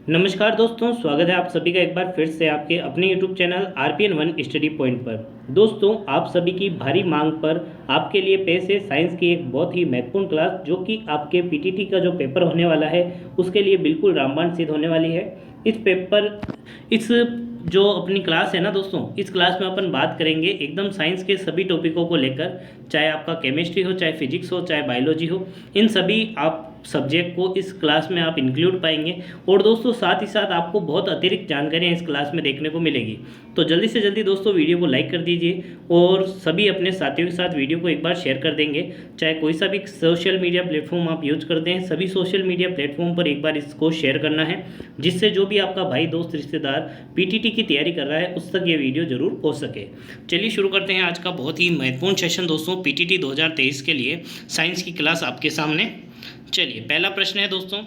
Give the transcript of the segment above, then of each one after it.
नमस्कार दोस्तों, स्वागत है आप सभी का एक बार फिर से आपके अपने YouTube channel RPN 1 study point पर। दोस्तों, आप सभी की भारी मांग पर आपके लिए पेश है साइंस की एक बहुत ही महत्वपूर्ण क्लास, जो कि आपके PTT का जो पेपर होने वाला है उसके लिए बिल्कुल रामबाण सिद्ध होने वाली है। इस जो अपनी क्लास है ना दोस्तों, इस क्लास में अपन बात करेंगे एकदम साइंस के सभी टॉपिकों को लेकर, चाहे आपका केमिस्ट्री हो, चाहे फिजिक्स हो, चाहे बायोलॉजी हो, इन सभी आप सब्जेक्ट को इस क्लास में आप इंक्लूड पाएंगे। और दोस्तों साथ ही साथ आपको बहुत अतिरिक्त जानकारियाँ इस क्लास में देखने को मिलेगी। तो जल्दी से जल्दी दोस्तों वीडियो को लाइक कर दीजिए और सभी अपने साथियों के साथ वीडियो को एक बार शेयर कर देंगे। चाहे कोई सा भी सोशल मीडिया प्लेटफॉर्म आप यूज करते हैं, सभी सोशल मीडिया प्लेटफॉर्म पर एक बार इसको शेयर करना है, जिससे जो भी आपका भाई दोस्त रिश्तेदार PTT की तैयारी कर रहा है उस तक ये वीडियो जरूर पहुँच सके। चलिए शुरू करते हैं आज का बहुत ही महत्वपूर्ण सेशन दोस्तों, PTT 2023 के लिए साइंस की क्लास आपके सामने। चलिए पहला प्रश्न है दोस्तों,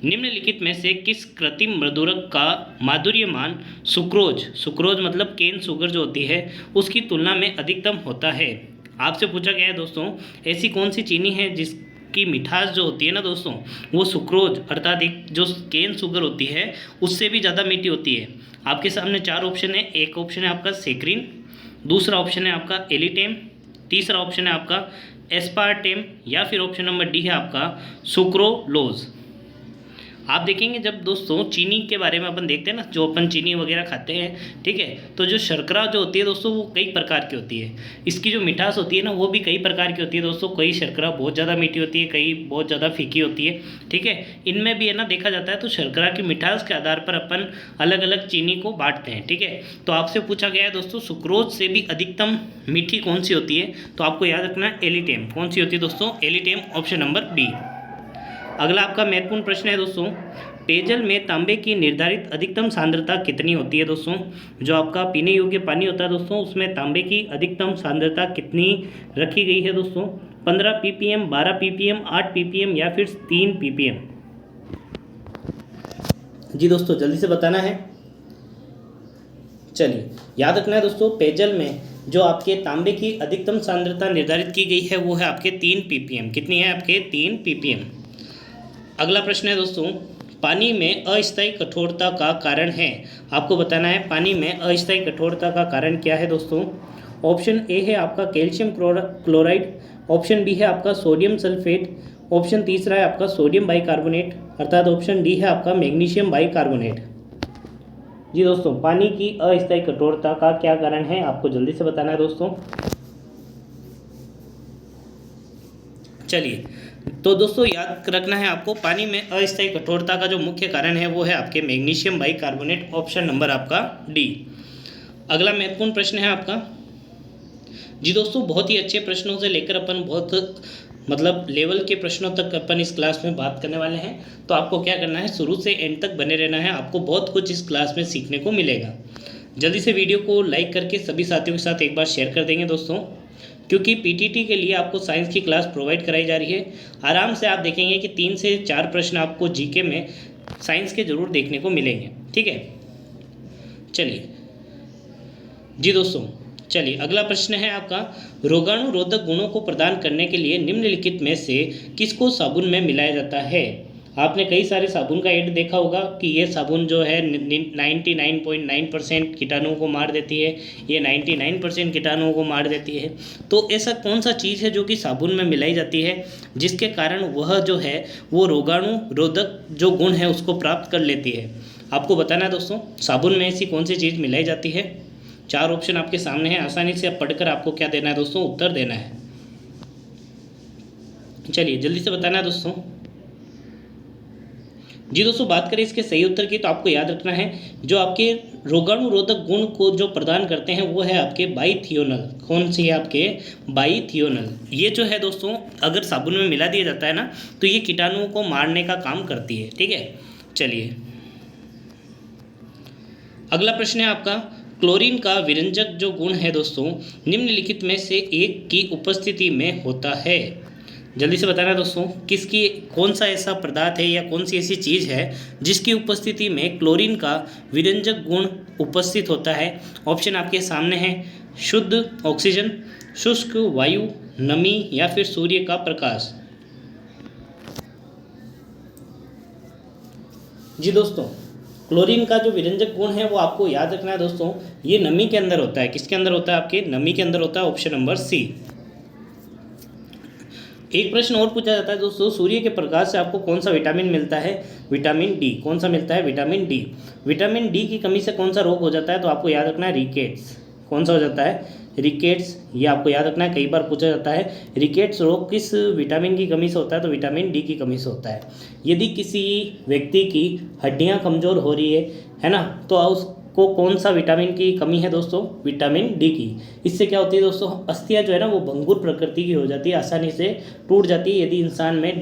निम्नलिखित में से किस कृत्रिम मधुरक का माधुर्यमान सुक्रोज मतलब केन शुगर जो होती है उसकी तुलना में अधिकतम होता है। आपसे पूछा गया है दोस्तों, ऐसी कौन सी चीनी है जिसकी मिठास जो होती है ना दोस्तों, वो सुक्रोज अर्थात एक जो केन शुगर होती है उससे भी ज़्यादा मीठी होती है। आपके सामने चार ऑप्शन है। एक ऑप्शन है आपका सेक्रिन, दूसरा ऑप्शन है आपका एलिटेम, तीसरा ऑप्शन है आपका एस्पार्टेम, या फिर ऑप्शन नंबर डी है आपका सुक्रोलोज। आप देखेंगे जब दोस्तों चीनी के बारे में अपन देखते हैं ना, जो अपन चीनी वगैरह खाते हैं, ठीक है, तो जो शर्करा जो होती है दोस्तों वो कई प्रकार की होती है। इसकी जो मिठास होती है ना वो भी कई प्रकार की होती है दोस्तों। कई शर्करा बहुत ज़्यादा मीठी होती है, कई बहुत ज़्यादा फीकी होती है, ठीक है। इनमें भी है ना देखा जाता है, तो शर्करा की मिठास के आधार पर अपन अलग अलग चीनी को बांटते हैं, ठीक है। तो आपसे पूछा गया है दोस्तों, सुक्रोज से भी अधिकतम मीठी कौन सी होती है, तो आपको याद रखना है एलिटेम। कौन सी होती है दोस्तों? एलिटेम, ऑप्शन नंबर बी। अगला आपका महत्वपूर्ण प्रश्न है दोस्तों, पेयजल में तांबे की निर्धारित अधिकतम सांद्रता कितनी होती है दोस्तों? जो आपका पीने योग्य पानी होता है दोस्तों, उसमें तांबे की अधिकतम सांद्रता कितनी रखी गई है दोस्तों? 15 ppm, 12 ppm, 8 ppm या फिर 3 ppm? जी दोस्तों जल्दी से बताना है। चलिए याद रखना है दोस्तों, पेयजल में जो आपके तांबे की अधिकतम सांद्रता निर्धारित की गई है वो है आपके 3 ppm। कितनी है? आपके 3 ppm। अगला प्रश्न है दोस्तों, पानी में अस्थायी कठोरता का कारण है। आपको बताना है पानी में अस्थायी कठोरता का कारण क्या है दोस्तों? ऑप्शन ए है आपका कैल्शियम क्लोराइड, ऑप्शन बी है आपका सोडियम सल्फेट, ऑप्शन तीसरा है आपका सोडियम बाइकार्बोनेट, अर्थात ऑप्शन डी है आपका मैग्नीशियम बाइकार्बोनेट। जी दोस्तों, पानी की अस्थायी कठोरता का क्या कारण है, आपको जल्दी से बताना है दोस्तों। चलिए तो दोस्तों याद रखना है आपको, पानी में अस्थायी कठोरता का जो मुख्य कारण है वो है आपके मैग्नीशियम बाइकार्बोनेट, ऑप्शन नंबर आपका डी। अगला महत्वपूर्ण प्रश्न है आपका। जी दोस्तों, बहुत ही अच्छे प्रश्नों से लेकर अपन बहुत मतलब लेवल के प्रश्नों तक अपन इस क्लास में बात करने वाले हैं। तो आपको क्या करना है, शुरू से एंड तक बने रहना है, आपको बहुत कुछ इस क्लास में सीखने को मिलेगा। जल्दी से वीडियो को लाइक करके सभी साथियों के साथ एक बार शेयर कर देंगे दोस्तों, क्योंकि PTT के लिए आपको साइंस की क्लास प्रोवाइड कराई जा रही है। आराम से आप देखेंगे कि 3 से 4 प्रश्न आपको GK में साइंस के जरूर देखने को मिलेंगे, ठीक है। चलिए जी दोस्तों, चलिए अगला प्रश्न है आपका, रोगाणुरोधक गुणों को प्रदान करने के लिए निम्नलिखित में से किसको साबुन में मिलाया जाता है? आपने कई सारे साबुन का ऐड देखा होगा कि ये साबुन जो है 99.9% कीटाणुओं को मार देती है, ये 99% कीटाणुओं को मार देती है। तो ऐसा कौन सा चीज़ है जो कि साबुन में मिलाई जाती है जिसके कारण वह जो है वो रोगाणु रोधक जो गुण है उसको प्राप्त कर लेती है? आपको बताना है दोस्तों, साबुन में ऐसी कौन सी चीज़ मिलाई जाती है। 4 ऑप्शन आपके सामने हैं, आसानी से आप पढ़कर आपको क्या देना है दोस्तों, उत्तर देना है। चलिए जल्दी से बताना है दोस्तों। जी दोस्तों, बात करें इसके सही उत्तर की, तो आपको याद रखना है जो आपके रोगाणुरोधक गुण को जो प्रदान करते हैं वो है आपके बाईथियोनल। कौन सी है? आपके बाईथियोनल। ये जो है दोस्तों अगर साबुन में मिला दिया जाता है ना तो ये कीटाणुओं को मारने का काम करती है, ठीक है। चलिए अगला प्रश्न है आपका, क्लोरीन का विरंजक जो गुण है दोस्तों निम्नलिखित में से एक की उपस्थिति में होता है। जल्दी से बताना दोस्तों, किसकी कौन सा ऐसा पदार्थ है या कौन सी ऐसी चीज़ है जिसकी उपस्थिति में क्लोरीन का विरंजक गुण उपस्थित होता है? ऑप्शन आपके सामने है, शुद्ध ऑक्सीजन, शुष्क वायु, नमी या फिर सूर्य का प्रकाश। जी दोस्तों, क्लोरीन का जो विरंजक गुण है वो आपको याद रखना है दोस्तों, ये नमी के अंदर होता है। किसके अंदर होता है? आपके नमी के अंदर होता है। Option number C. एक प्रश्न और पूछा जाता है दोस्तों, सूर्य के प्रकाश से आपको कौन सा विटामिन मिलता है? Vitamin D. कौन सा मिलता है? Vitamin D. विटामिन डी की कमी से कौन सा रोग हो जाता है? तो आपको याद रखना है रिकेट्स। कौन सा हो जाता है? रिकेट्स। ये आपको याद रखना है, कई बार पूछा जाता है। रिकेट्स रोग किस विटामिन की कमी से होता है? तो विटामिन डी की कमी से होता है। यदि किसी व्यक्ति की हड्डियां कमज़ोर हो रही है ना, तो उसको कौन सा विटामिन की कमी है दोस्तों? विटामिन डी की। इससे क्या होती है दोस्तों? अस्थियां जो है ना वो भंगुर प्रकृति की हो जाती है, आसानी से टूट जाती है यदि इंसान में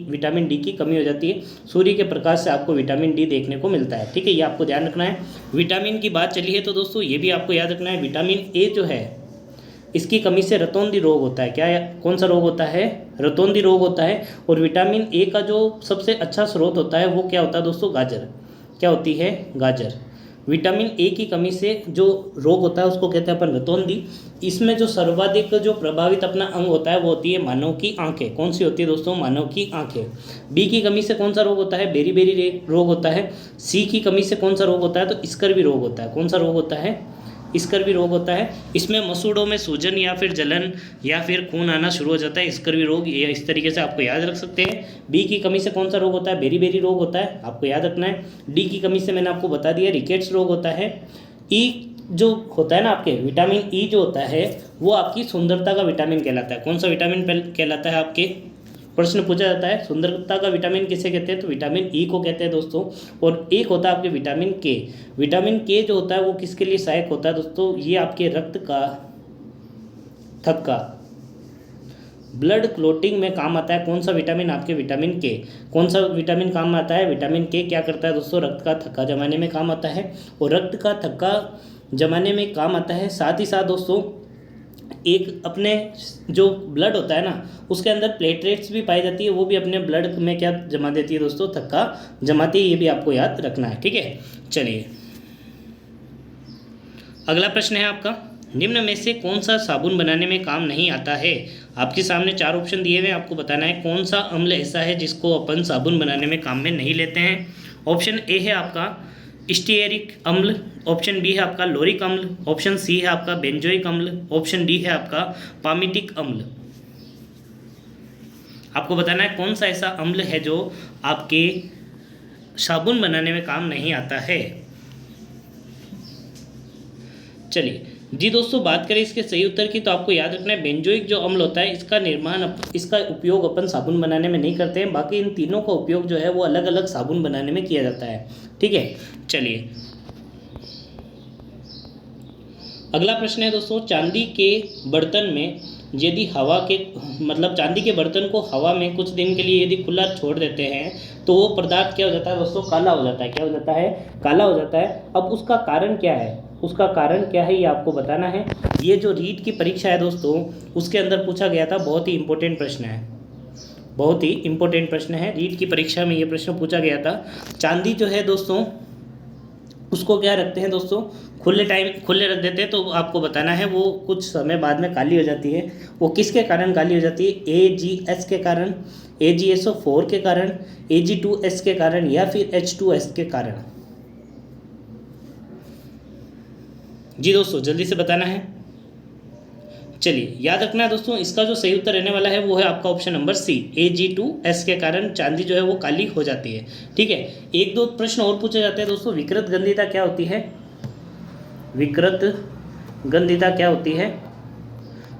विटामिन डी की कमी हो जाती है। सूर्य के प्रकाश से आपको विटामिन डी देखने को मिलता है। ठीक है, ये आपको ध्यान रखना है। विटामिन की बात चली है तो दोस्तों ये भी आपको याद रखना है, विटामिन ए जो है इसकी कमी से रतौंधी रोग होता है। क्या? कौन सा रोग होता है? रतौंधी रोग होता है। और विटामिन ए का जो सबसे अच्छा स्रोत होता है वो क्या होता है दोस्तों? गाजर। क्या होती है? गाजर। विटामिन ए की कमी से जो रोग होता है उसको कहते हैं अपन रतौंधी। इसमें जो सर्वाधिक जो प्रभावित अपना अंग होता है वो होती है मानव की आंखें। कौन सी होती है दोस्तों? मानव की आंखें। बी की कमी से कौन सा रोग होता है? बेरी रोग होता है। सी की कमी से कौन सा रोग होता है? तो स्कर्वी रोग होता है। कौन सा रोग होता है? स्कर्वी रोग होता है। इसमें मसूड़ों में सूजन या फिर जलन या फिर खून आना शुरू हो जाता है, स्कर्वी रोग। ये इस तरीके से आपको याद रख सकते हैं। बी की कमी से कौन सा रोग होता है? बेरी रोग होता है, आपको याद रखना है। डी की कमी से मैंने आपको बता दिया, रिकेट्स रोग होता है। ई जो होता है ना आपके, विटामिन ई जो होता है वो आपकी सुंदरता का विटामिन कहलाता है। कौन सा विटामिन कहलाता है? आपके प्रश्न पूछा जाता है सुंदरता का विटामिन किसे कहते हैं? तो विटामिन ई को कहते हैं दोस्तों। और एक होता है आपके विटामिन के। विटामिन के जो होता है वो किसके लिए सहायक होता है दोस्तों? ये आपके रक्त का थक्का, ब्लड क्लोटिंग में काम आता है। कौन सा विटामिन? आपके विटामिन के। कौन सा विटामिन काम आता है? विटामिन के क्या करता है दोस्तों? रक्त का थक्का जमाने में काम आता है। और रक्त का थक्का जमाने में काम आता है। साथ ही साथ दोस्तों एक अपने जो ब्लड होता है ना उसके अंदर प्लेटलेट्स भी पाई जाती है, वो भी अपने ब्लड में क्या जमा देती है दोस्तों? थक्का जमाती है। ये भी आपको याद रखना है। ठीक है, चलिए अगला प्रश्न है आपका, निम्न में से कौन सा साबुन बनाने में काम नहीं आता है? आपके सामने 4 ऑप्शन दिए हुए हैं, आपको बताना है कौन सा अम्ल ऐसा है जिसको अपन साबुन बनाने में काम में नहीं लेते हैं। ऑप्शन ए है आपका स्टीयरिक अम्ल, ऑप्शन बी है आपका लोरिक अम्ल, ऑप्शन सी है आपका बेंजोइक अम्ल, ऑप्शन डी है आपका पामिटिक अम्ल। आपको बताना है कौन सा ऐसा अम्ल है जो आपके साबुन बनाने में काम नहीं आता है। चलिए जी दोस्तों, बात करें इसके सही उत्तर की तो आपको याद रखना है बेंजोइक जो अम्ल होता है इसका उपयोग अपन साबुन बनाने में नहीं करते हैं। बाकी इन तीनों का उपयोग जो है वो अलग अलग साबुन बनाने में किया जाता है। ठीक है, चलिए अगला प्रश्न है दोस्तों, चांदी के बर्तन में यदि चांदी के बर्तन को हवा में कुछ दिन के लिए यदि खुला छोड़ देते हैं तो वो पदार्थ क्या हो जाता है दोस्तों? काला हो जाता है। क्या हो जाता है? काला हो जाता है। अब उसका कारण क्या है? उसका कारण क्या है ये आपको बताना है। ये जो रीट की परीक्षा है दोस्तों उसके अंदर पूछा गया था, बहुत ही इंपॉर्टेंट प्रश्न है, बहुत ही इंपॉर्टेंट प्रश्न है। रीट की परीक्षा में ये प्रश्न पूछा गया था। चांदी जो है दोस्तों उसको क्या रखते हैं दोस्तों? खुले रख देते हैं, तो आपको बताना है वो कुछ समय बाद में काली हो जाती है। वो किसके कारण काली हो जाती है? AgS के कारण, AgSO4 के कारण, Ag2S के कारण या फिर H2S के कारण? जी दोस्तों जल्दी से बताना है। चलिए याद रखना है दोस्तों, इसका जो सही उत्तर रहने वाला है वो है आपका ऑप्शन नंबर सी, Ag2S के कारण चांदी जो है वो काली हो जाती है। ठीक है, 1-2 प्रश्न और पूछे जाते हैं दोस्तों। विकृत गंधिता क्या होती है? विकृत गंधिता क्या होती है?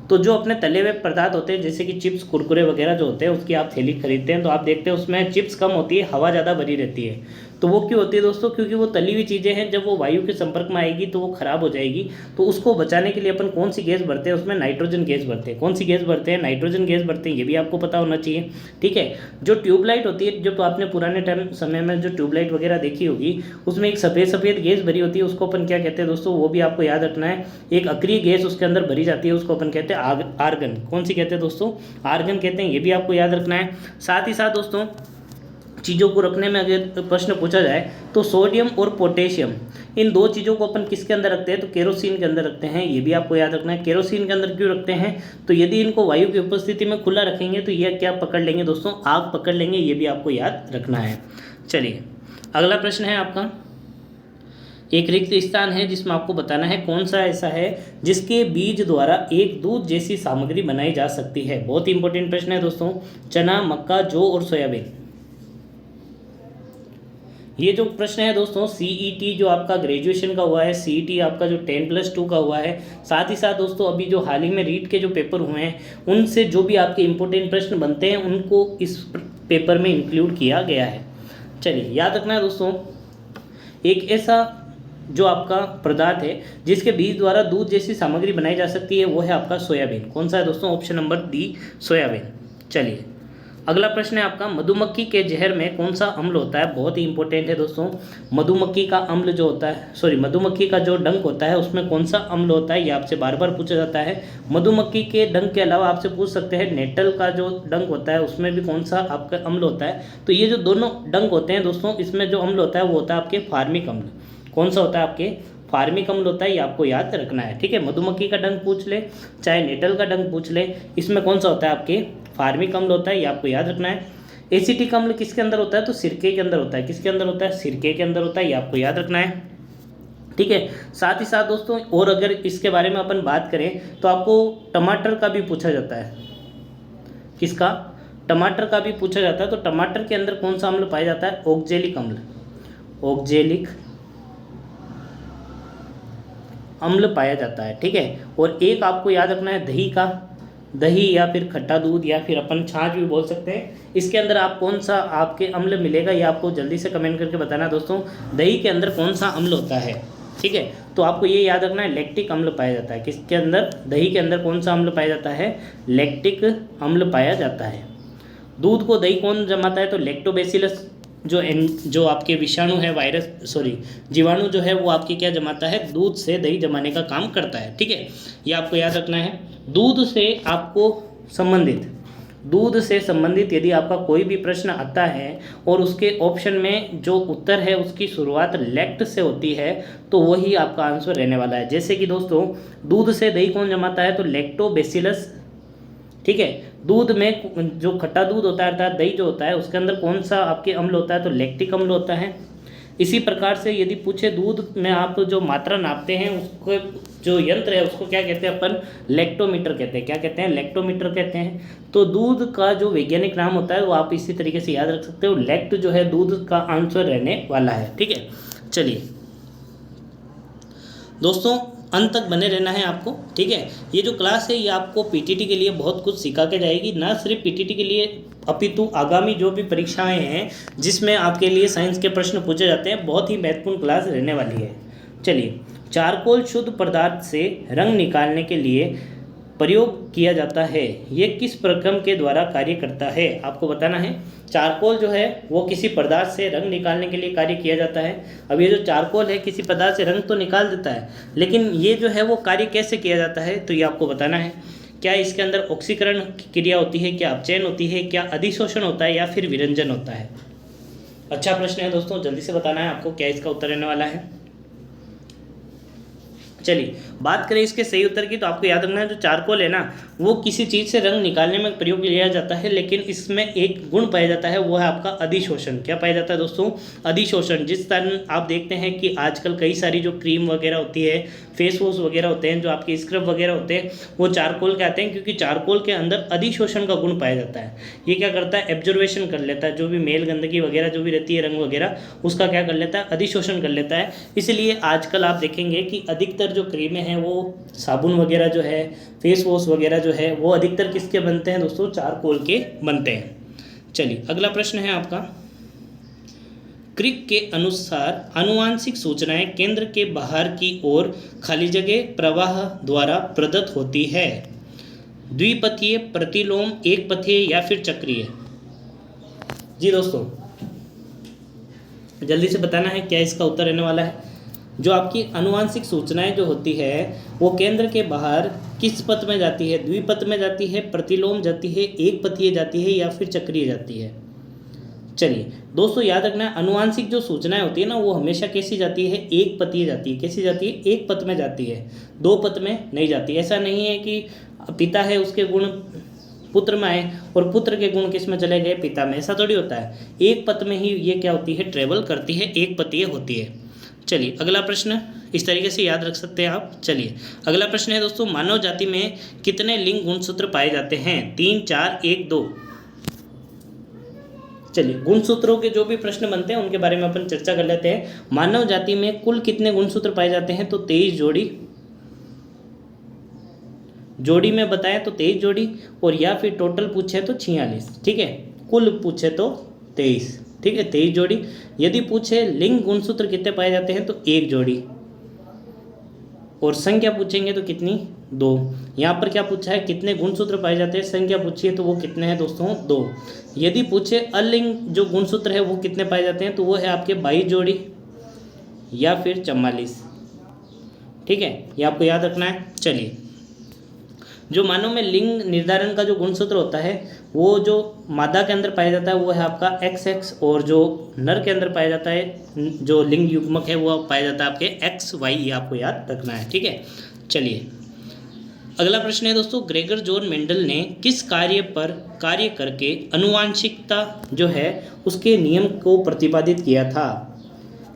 तो जो अपने तले हुए पदार्थ होते हैं जैसे कि चिप्स कुरकुरे वगैरह जो होते हैं उसकी आप थैली खरीदते हैं तो आप देखते हैं उसमें चिप्स कम होती है, हवा ज़्यादा भरी रहती है। तो वो क्यों होती है दोस्तों? क्योंकि वो तली हुई चीज़ें हैं, जब वो वायु के संपर्क में आएगी तो वो खराब हो जाएगी। तो उसको बचाने के लिए अपन कौन सी गैस भरते हैं? उसमें नाइट्रोजन गैस भरते हैं। कौन सी गैस भरते हैं? नाइट्रोजन गैस भरते हैं, ये भी आपको पता होना चाहिए। ठीक है, जो ट्यूबलाइट होती है, जो तो आपने पुराने समय में जो ट्यूबलाइट वगैरह देखी होगी उसमें एक सफ़ेद गैस भरी होती है, उसको अपन क्या कहते हैं दोस्तों? वो भी आपको याद रखना है। एक अक्रिय गैस उसके अंदर भरी जाती है, उसको अपन कहते हैं आर्गन। कौन सी कहते हैं दोस्तों? आर्गन कहते हैं, ये भी आपको याद रखना है। साथ ही साथ दोस्तों चीज़ों को रखने में अगर प्रश्न पूछा जाए तो सोडियम और पोटेशियम इन दो चीज़ों को अपन किसके अंदर रखते हैं, तो केरोसिन के अंदर रखते हैं। ये भी आपको याद रखना है। केरोसिन के अंदर क्यों रखते हैं, तो यदि इनको वायु की उपस्थिति में खुला रखेंगे तो ये क्या पकड़ लेंगे दोस्तों, आग पकड़ लेंगे। ये भी आपको याद रखना है। चलिए अगला प्रश्न है आपका, एक रिक्त स्थान है जिसमें आपको बताना है कौन सा ऐसा है जिसके बीज द्वारा एक दूध जैसी सामग्री बनाई जा सकती है। बहुत ही इंपॉर्टेंट प्रश्न है दोस्तों। चना, मक्का, जौ और सोयाबीन। ये जो प्रश्न है दोस्तों, सीईटी जो आपका ग्रेजुएशन का हुआ है, सीईटी आपका जो 10+2 का हुआ है, साथ ही साथ दोस्तों अभी जो हाल ही में रीट के जो पेपर हुए हैं उनसे जो भी आपके इंपॉर्टेंट प्रश्न बनते हैं उनको इस पेपर में इंक्लूड किया गया है। चलिए याद रखना है दोस्तों, एक ऐसा जो आपका पदार्थ है जिसके बीज द्वारा दूध जैसी सामग्री बनाई जा सकती है वो है आपका सोयाबीन। कौन सा है दोस्तों, ऑप्शन नंबर डी, सोयाबीन। चलिए अगला प्रश्न है आपका, मधुमक्खी के जहर में कौन सा अम्ल होता है। बहुत ही इंपॉर्टेंट है दोस्तों। मधुमक्खी का अम्ल जो होता है, मधुमक्खी का जो डंक होता है उसमें कौन सा अम्ल होता है, ये आपसे बार बार पूछा जाता है। मधुमक्खी के डंक के अलावा आपसे पूछ सकते हैं नेटल का जो डंक होता है उसमें भी कौन सा आपका अम्ल होता है। तो ये जो दोनों डंक होते हैं दोस्तों, इसमें जो अम्ल होता है वो होता है आपके फार्मिक अम्ल। कौन सा होता है, आपके फार्मिक अम्ल होता है। ये आपको याद रखना है, ठीक है। मधुमक्खी का डंक पूछ ले चाहे नेटल का डंक पूछ ले, इसमें कौन सा होता है, आपके फार्मिक अम्ल होता है। ये आपको याद रखना है। एसिटिक अम्ल किसके अंदर होता है, तो सिरके के अंदर होता है। किसके अंदर होता है, सिरके के अंदर होता है। ये आपको याद रखना है, ठीक है। साथ ही साथ दोस्तों और अगर इसके बारे में अपन बात करें तो आपको टमाटर का भी पूछा जाता है। किसका, टमाटर का भी पूछा जाता है। तो टमाटर के अंदर कौन सा अम्ल पाया जाता है, ऑक्जेलिक अम्ल। ऑक्जेलिक अम्ल पाया जाता है, ठीक है। और एक आपको याद रखना है दही का, दही या फिर खट्टा दूध या फिर अपन छाछ भी बोल सकते हैं। इसके अंदर आप कौन सा आपके अम्ल मिलेगा ये आपको जल्दी से कमेंट करके बताना दोस्तों। दही के अंदर कौन सा अम्ल होता है, ठीक है। तो आपको ये याद रखना है लैक्टिक अम्ल पाया जाता है। किसके अंदर, दही के अंदर कौन सा अम्ल पाया जाता है, लैक्टिक अम्ल पाया जाता है। दूध को दही कौन जमाता है, तो लैक्टोबैसिलस जो आपके विषाणु है, जीवाणु जो है वो आपके क्या जमाता है, दूध से दही जमाने का काम करता है, ठीक है। ये आपको याद रखना है। दूध से संबंधित यदि आपका कोई भी प्रश्न आता है और उसके ऑप्शन में जो उत्तर है उसकी शुरुआत लैक्ट से होती है तो वही आपका आंसर रहने वाला है। जैसे कि दोस्तों दूध से दही कौन जमाता है, तो लैक्टोबैसिलस, ठीक है। दूध में जो खट्टा दूध होता है अर्थात दही जो होता है उसके अंदर कौन सा आपके अम्ल होता है, तो लैक्टिक अम्ल होता है। इसी प्रकार से यदि पूछे दूध में आप जो मात्रा नापते हैं उसको जो यंत्र है उसको क्या कहते हैं, अपन लैक्टोमीटर कहते हैं। क्या कहते हैं, लैक्टोमीटर कहते हैं। तो दूध का जो वैज्ञानिक नाम होता है वो आप इसी तरीके से याद रख सकते हो। लैक्ट जो है दूध का आंसर रहने वाला है, ठीक है। चलिए दोस्तों अंत तक बने रहना है आपको, ठीक है। ये जो क्लास है ये आपको पीटीटी के लिए बहुत कुछ सिखा के जाएगी। ना सिर्फ पीटीटी के लिए अपितु आगामी जो भी परीक्षाएं हैं जिसमें आपके लिए साइंस के प्रश्न पूछे जाते हैं, बहुत ही महत्वपूर्ण क्लास रहने वाली है। चलिए, चारकोल शुद्ध पदार्थ से रंग निकालने के लिए प्रयोग किया जाता है। ये किस प्रक्रम के द्वारा कार्य करता है, आपको बताना है। चारकोल जो है वो किसी पदार्थ से रंग निकालने के लिए कार्य किया जाता है। अब ये जो चारकोल है किसी पदार्थ से रंग तो निकाल देता है, लेकिन ये जो है वो कार्य कैसे किया जाता है तो ये आपको बताना है। क्या इसके अंदर ऑक्सीकरण की क्रिया होती है, क्या अपचयन होती है, क्या अधिशोषण होता है या फिर विरंजन होता है। अच्छा प्रश्न है दोस्तों, जल्दी से बताना है आपको क्या इसका उत्तर रहने वाला है। चलिए बात करें इसके सही उत्तर की, तो आपको याद रखना है जो चारकोल है ना वो किसी चीज़ से रंग निकालने में प्रयोग किया जाता है, लेकिन इसमें एक गुण पाया जाता है वो है आपका अधिशोषण। क्या पाया जाता है दोस्तों, अधिशोषण। जिस कारण आप देखते हैं कि आजकल कई सारी जो क्रीम वगैरह होती है, फेस वॉश वगैरह होते हैं, जो आपके स्क्रब वगैरह होते हैं वो चारकोल के आते हैं, क्योंकि चारकोल के अंदर अधिशोषण का गुण पाया जाता है। ये क्या करता है, एब्जॉर्वेशन कर लेता है, जो भी मेल गंदगी वगैरह जो भी रहती है रंग वगैरह उसका क्या कर लेता है, अधिशोषण कर लेता है। इसलिए आजकल आप देखेंगे कि अधिकतर जो क्रीमें हैं वो साबुन वगैरह जो है, फेस वॉश वगैरह जो है वो अधिकतर किसके बनते हैं दोस्तों, चारकोल के बनते हैं। चलिए अगला प्रश्न है आपका, क्रिक के अनुसार आनुवांशिक सूचनाएं केंद्र के बाहर की ओर खाली जगह प्रवाह द्वारा प्रदत्त होती है। द्विपथीय, प्रतिलोम, एक पथीय या फिर चक्रीय। जी दोस्तों जल्दी से बताना है क्या इसका उत्तर रहने वाला है। जो आपकी आनुवांशिक सूचनाएं जो होती है वो केंद्र के बाहर किस पथ में जाती है, द्विपथ में जाती है, प्रतिलोम जाती है, एक पथीय जाती है या फिर चक्रीय जाती है। चलिए दोस्तों, याद रखना है आनुवांशिक जो सूचनाएं होती है ना, वो हमेशा कैसी जाती है, एक पतीय जाती है। कैसी जाती है, एक पद में जाती है, दो पद में नहीं जाती। ऐसा नहीं है कि पिता है उसके गुण पुत्र में आए और पुत्र के गुण किस में चले गए, पिता में। ऐसा थोड़ी होता है, एक पद में ही ये क्या होती है, ट्रेवल करती है, एक पतीय होती है। चलिए अगला प्रश्न, इस तरीके से याद रख सकते हैं आप। चलिए अगला प्रश्न है दोस्तों, मानव जाति में कितने लिंग गुणसूत्र पाए जाते हैं, 3, 4, 1, 2। चलिए गुणसूत्रों के जो भी प्रश्न बनते हैं उनके बारे में अपन चर्चा कर लेते हैं। मानव जाति में कुल कितने गुणसूत्र पाए जाते हैं, तो 23 जोड़ी। जोड़ी में बताएं तो 23 जोड़ी, और या फिर टोटल पूछे तो 46। ठीक है, कुल पूछे तो 23। ठीक है, 23 जोड़ी। यदि पूछे लिंग गुणसूत्र कितने पाए जाते हैं, तो 1 जोड़ी, और संख्या पूछेंगे तो कितनी, 2। यहाँ पर क्या पूछा है, कितने गुणसूत्र पाए जाते हैं, संख्या पूछी है तो वो कितने हैं दोस्तों, 2। यदि पूछे अलिंग जो गुणसूत्र है वो कितने पाए जाते हैं, तो वो है आपके 22 जोड़ी या फिर 44। ठीक है, ये आपको याद रखना है। चलिए, जो मानव में लिंग निर्धारण का जो गुणसूत्र होता है वो जो मादा के अंदर पाया जाता है वो है आपका XX, और जो नर के अंदर पाया जाता है जो लिंग युग्मक है वो पाया जाता है आपके XY। ये आपको याद रखना है। ठीक है, चलिए अगला प्रश्न है दोस्तों, ग्रेगर जॉन मेंडल ने किस कार्य पर कार्य करके आनुवांशिकता जो है उसके नियम को प्रतिपादित किया था।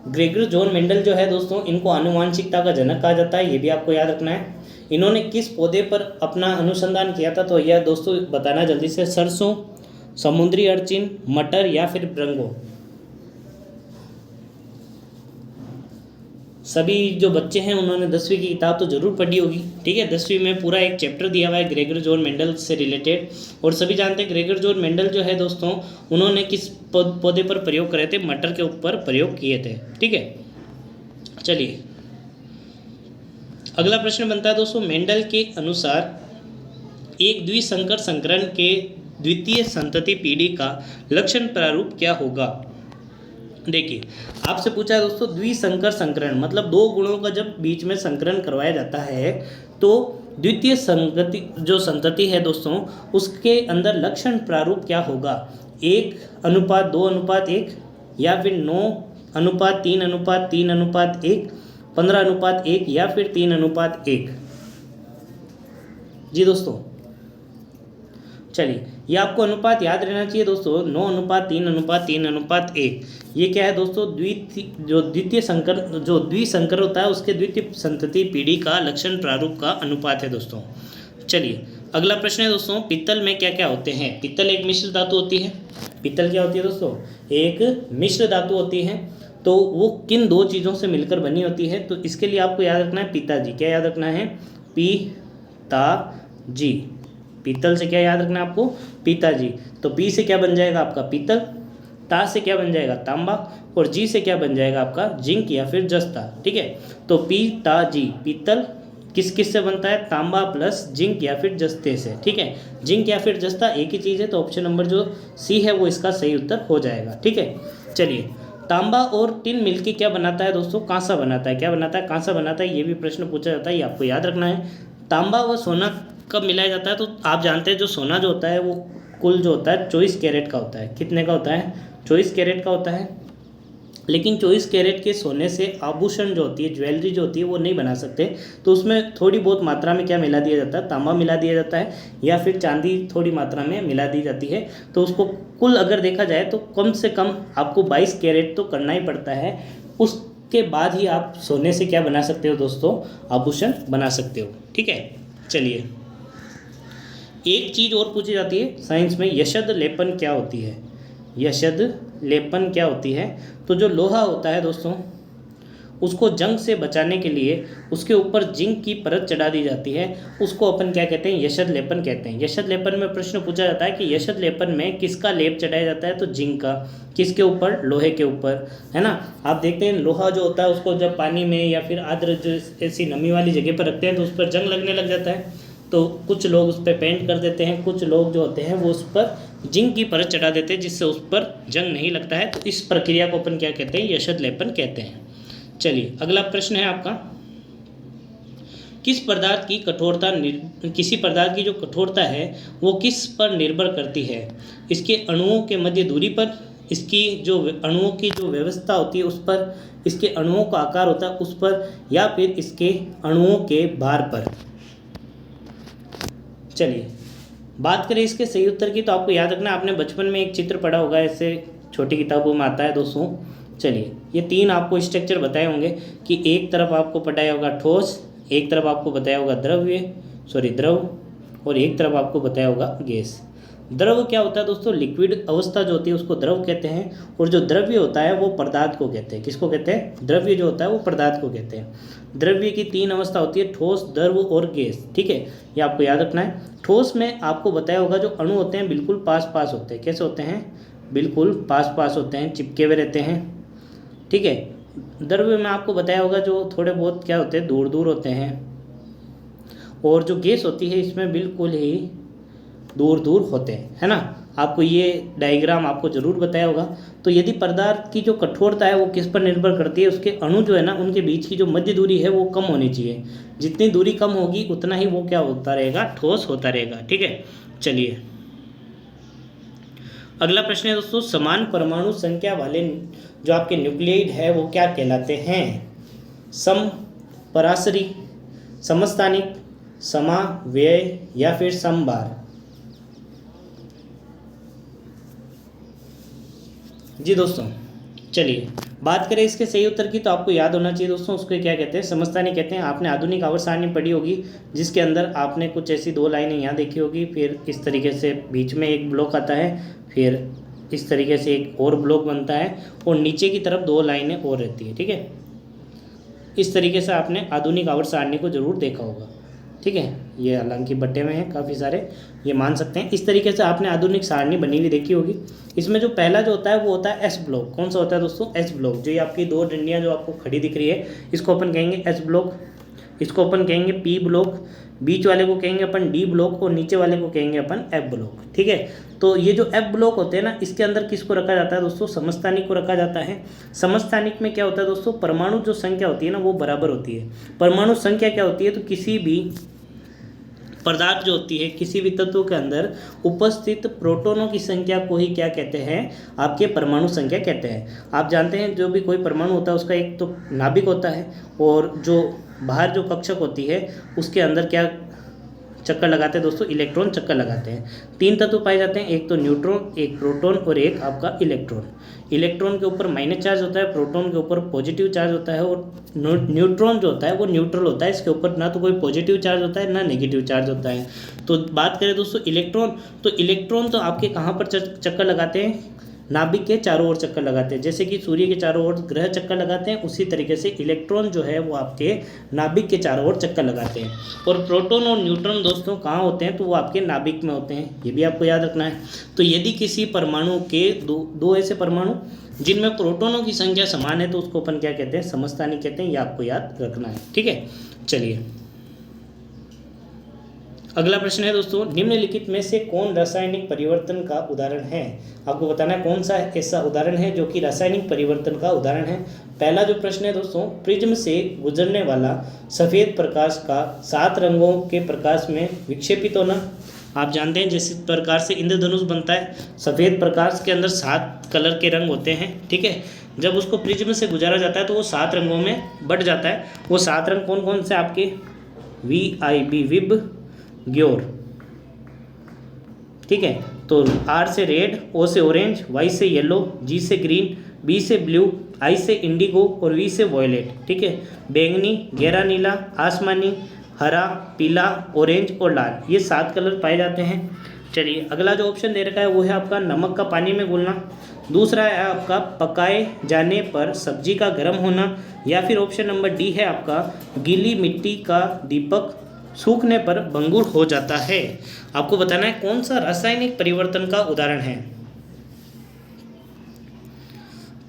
ग्रेगर जॉन मेंडल जो है दोस्तों, इनको आनुवांशिकता का जनक कहा जाता है, ये भी आपको याद रखना है। इन्होंने किस पौधे पर अपना अनुसंधान किया था, तो यह दोस्तों बताना जल्दी से, सरसों, समुद्री अर्चिन, मटर या फिर ब्रंगो। सभी जो बच्चे हैं उन्होंने 10वीं की किताब तो जरूर पढ़ी होगी। ठीक है, 10वीं में पूरा एक चैप्टर दिया हुआ है ग्रेगर जॉन मेंडल से रिलेटेड, और सभी जानते हैं ग्रेगर जॉन मेंडल जो है दोस्तों, उन्होंने किस पौधे पर प्रयोग करे थे, मटर के ऊपर प्रयोग किए थे। ठीक है, चलिए अगला प्रश्न बनता है दोस्तों, मेंडल के अनुसार एक द्विसंकर संकरण के द्वितीय संतति पीढ़ी का लक्षण प्रारूप क्या होगा। देखिए आपसे पूछा है दोस्तों, द्विसंकर संकरण मतलब दो गुणों का जब बीच में संकरण करवाया जाता है तो द्वितीय संगति जो संतति है दोस्तों उसके अंदर लक्षण प्रारूप क्या होगा, 1:2:1 या फिर 9:3:3:1, 15:1 या फिर 3:1। जी दोस्तों, चलिए ये आपको अनुपात याद रहना चाहिए दोस्तों, 9:3:3:1। ये क्या है दोस्तों, जो द्विसंकर होता है उसके द्वितीय संतति पीढ़ी का लक्षण प्रारूप का अनुपात है दोस्तों। चलिए अगला प्रश्न है दोस्तों, पीतल में क्या क्या होते हैं। पीतल एक मिश्र धातु होती है। पीतल क्या होती है दोस्तों, एक मिश्र धातु होती है। तो वो किन दो चीज़ों से मिलकर बनी होती है, तो इसके लिए आपको याद रखना है पिताजी। क्या याद रखना है, पिताजी। पीतल से क्या याद रखना है आपको, पिताजी। तो पी से क्या बन जाएगा आपका पीतल, ता से क्या बन जाएगा तांबा, और जी से क्या बन जाएगा आपका जिंक या फिर जस्ता। ठीक है, तो पिताजी पीतल किस किस से बनता है, तांबा प्लस जिंक या फिर जस्ते से। ठीक है, जिंक या फिर जस्ता एक ही चीज़ है, तो ऑप्शन नंबर जो सी है वो इसका सही उत्तर हो जाएगा। ठीक है, चलिए तांबा और टिन मिलके क्या बनाता है दोस्तों, कांसा बनाता है। क्या बनाता है, कांसा बनाता है। ये भी प्रश्न पूछा जाता है, ये आपको याद रखना है। तांबा व सोना कब मिलाया जाता है, तो आप जानते हैं जो सोना जो होता है वो कुल जो होता है 24 कैरेट का होता है। कितने का होता है, 24 कैरेट का होता है। लेकिन 24 कैरेट के सोने से आभूषण जो होती है, ज्वेलरी जो होती है वो नहीं बना सकते, तो उसमें थोड़ी बहुत मात्रा में क्या मिला दिया जाता है, तांबा मिला दिया जाता है या फिर चांदी थोड़ी मात्रा में मिला दी जाती है। तो उसको कुल अगर देखा जाए तो कम से कम आपको 22 कैरेट तो करना ही पड़ता है। उसके बाद ही आप सोने से क्या बना सकते हो दोस्तों, आभूषण बना सकते हो। ठीक है, चलिए एक चीज़ और पूछी जाती है साइंस में, यशद लेपन क्या होती है। यशद लेपन क्या होती है, तो जो लोहा होता है दोस्तों उसको जंग से बचाने के लिए उसके ऊपर जिंक की परत चढ़ा दी जाती है, उसको अपन क्या कहते हैं, यशद लेपन कहते हैं। यशद लेपन में प्रश्न पूछा जाता है कि यशद लेपन में किसका लेप चढ़ाया जाता है, तो जिंक का। किसके ऊपर, लोहे के ऊपर, है ना। आप देखते हैं लोहा जो होता है उसको जब पानी में या फिर आर्द्र जो ऐसी नमी वाली जगह पर रखते हैं तो उस पर जंग लगने लग जाता है, तो कुछ लोग उस पर पेंट कर देते हैं, कुछ लोग जो होते हैं वो उस पर जिंक की परत चढ़ा देते हैं जिससे उस पर जंग नहीं लगता है। तो इस प्रक्रिया को अपन क्या कहते हैं, यशद लेपन कहते हैं। चलिए अगला प्रश्न है आपका, किसी पदार्थ की जो कठोरता है वो किस पर निर्भर करती है, इसके अणुओं के मध्य दूरी पर, इसकी जो अणुओं की जो व्यवस्था होती है उस पर, इसके अणुओं का आकार होता है उस पर, या फिर इसके अणुओं के भार पर। चलिए बात करें इसके सही उत्तर की, तो आपको याद रखना, आपने बचपन में एक चित्र पढ़ा होगा, ऐसे छोटी किताबों में आता है दोस्तों। चलिए ये तीन आपको स्ट्रक्चर बताए होंगे कि एक तरफ आपको बताया होगा ठोस, एक तरफ आपको बताया होगा द्रव, और एक तरफ आपको बताया होगा गैस। द्रव क्या होता है दोस्तों? लिक्विड अवस्था जो होती है उसको द्रव कहते हैं, और जो द्रव्य होता है वो पदार्थ को कहते हैं। किसको कहते हैं? द्रव्य जो होता है वो पदार्थ को कहते हैं। द्रव्य की तीन अवस्था होती है, ठोस, द्रव और गैस। ठीक है, ये आपको याद रखना है। ठोस में आपको बताया होगा जो अणु होते हैं बिल्कुल पास पास होते हैं। कैसे होते हैं? बिल्कुल पास पास होते हैं, चिपके हुए रहते हैं। ठीक है। द्रव्य में आपको बताया होगा जो थोड़े बहुत क्या होते हैं, दूर दूर होते हैं। और जो गैस होती है इसमें बिल्कुल ही दूर दूर होते हैं, है ना। आपको ये डायग्राम आपको ज़रूर बताया होगा। तो यदि पदार्थ की जो कठोरता है वो किस पर निर्भर करती है? उसके अणु जो है ना, उनके बीच की जो मध्य दूरी है वो कम होनी चाहिए। जितनी दूरी कम होगी उतना ही वो क्या होता रहेगा? ठोस होता रहेगा। ठीक है, चलिए अगला प्रश्न है दोस्तों, समान परमाणु संख्या वाले जो आपके न्यूक्लियोइड है वो क्या कहलाते हैं? समपरासरी, समस्थानिक, समाव्यय या फिर समभार? जी दोस्तों, चलिए बात करें इसके सही उत्तर की, तो आपको याद होना चाहिए दोस्तों उसको क्या कहते हैं? समस्थानिक कहते हैं। आपने आधुनिक आवर्त सारणी पढ़ी होगी जिसके अंदर आपने कुछ ऐसी दो लाइनें यहाँ देखी होगी, फिर इस तरीके से बीच में एक ब्लॉक आता है, फिर इस तरीके से एक और ब्लॉक बनता है, और नीचे की तरफ दो लाइनें और रहती है। ठीक है, इस तरीके से आपने आधुनिक आवर्त सारणी को जरूर देखा होगा। ठीक है, ये हालांकि बटे में हैं काफ़ी सारे, ये मान सकते हैं। इस तरीके से आपने आधुनिक सारणी बनी हुई देखी होगी। इसमें जो पहला जो होता है वो होता है एस ब्लॉक। कौन सा होता है दोस्तों? S block. जो ये आपकी दो डंडियाँ जो आपको खड़ी दिख रही है इसको अपन कहेंगे एस ब्लॉक, इसको अपन कहेंगे पी ब्लॉक, बीच वाले को कहेंगे अपन डी ब्लॉक, और नीचे वाले को कहेंगे अपन एफ ब्लॉक। ठीक है, तो ये जो एफ ब्लॉक होते हैं ना, इसके अंदर किसको रखा जाता है दोस्तों? समस्थानिक को रखा जाता है। समस्थानिक में क्या होता है दोस्तों? परमाणु जो संख्या होती है ना वो बराबर होती है। परमाणु संख्या क्या होती है? तो किसी भी पदार्थ जो होती है, किसी भी तत्व के अंदर उपस्थित प्रोटॉनों की संख्या को ही क्या कहते हैं? आपके परमाणु संख्या कहते हैं। आप जानते हैं जो भी कोई परमाणु होता है उसका एक तो नाभिक होता है, और जो बाहर जो कक्षक होती है उसके अंदर क्या चक्कर लगाते हैं दोस्तों? इलेक्ट्रॉन चक्कर लगाते हैं। तीन तत्व पाए जाते हैं, एक तो न्यूट्रॉन, एक प्रोटॉन और एक आपका इलेक्ट्रॉन। इलेक्ट्रॉन के ऊपर माइनस चार्ज होता है, प्रोटॉन के ऊपर पॉजिटिव चार्ज होता है, और न्यूट्रॉन जो होता है वो न्यूट्रल होता है। इसके ऊपर ना तो कोई पॉजिटिव चार्ज होता है ना नेगेटिव चार्ज होता है। तो बात करें दोस्तों इलेक्ट्रॉन, तो इलेक्ट्रॉन तो आपके कहाँ पर चक्कर लगाते हैं? नाभिक के चारों ओर चक्कर लगाते हैं। जैसे कि सूर्य के चारों ओर ग्रह चक्कर लगाते हैं, उसी तरीके से इलेक्ट्रॉन जो है वो आपके नाभिक के चारों ओर चक्कर लगाते हैं। और प्रोटॉन और न्यूट्रॉन दोस्तों कहाँ होते हैं? तो वो आपके नाभिक में होते हैं। ये भी आपको याद रखना है। तो यदि किसी परमाणु के दो ऐसे परमाणु जिनमें प्रोटॉनों की संख्या समान है तो उसको अपन क्या कहते हैं? समस्थानिक कहते हैं। ये आपको याद रखना है। ठीक है, चलिए अगला प्रश्न है दोस्तों, निम्नलिखित में से कौन रासायनिक परिवर्तन का उदाहरण है? आपको बताना है कौन सा ऐसा उदाहरण है जो कि रासायनिक परिवर्तन का उदाहरण है। पहला जो प्रश्न है दोस्तों, प्रिज्म से गुजरने वाला सफ़ेद प्रकाश का 7 रंगों के प्रकाश में विक्षेपित होना। आप जानते हैं जिस प्रकार से इंद्रधनुष बनता है, सफ़ेद प्रकाश के अंदर 7 कलर के रंग होते हैं। ठीक है, जब उसको प्रिज्म से गुजारा जाता है तो वो 7 रंगों में बट जाता है। वो 7 रंग कौन कौन से? आपके VIB, विब, ग्योर। ठीक है, तो R से रेड, O से ऑरेंज, Y से येलो, G से ग्रीन, B से ब्लू, I से इंडिगो और V से वॉयलेट। ठीक है, बैंगनी, गहरा नीला, आसमानी, हरा, पीला, ऑरेंज और लाल, ये 7 कलर पाए जाते हैं। चलिए अगला जो ऑप्शन दे रखा है वो है आपका नमक का पानी में घुलना। दूसरा है आपका पकाए जाने पर सब्जी का गर्म होना, या फिर ऑप्शन नंबर डी है आपका गीली मिट्टी का दीपक सूखने पर भंगुर हो जाता है। आपको बताना है कौन सा रासायनिक परिवर्तन का उदाहरण है।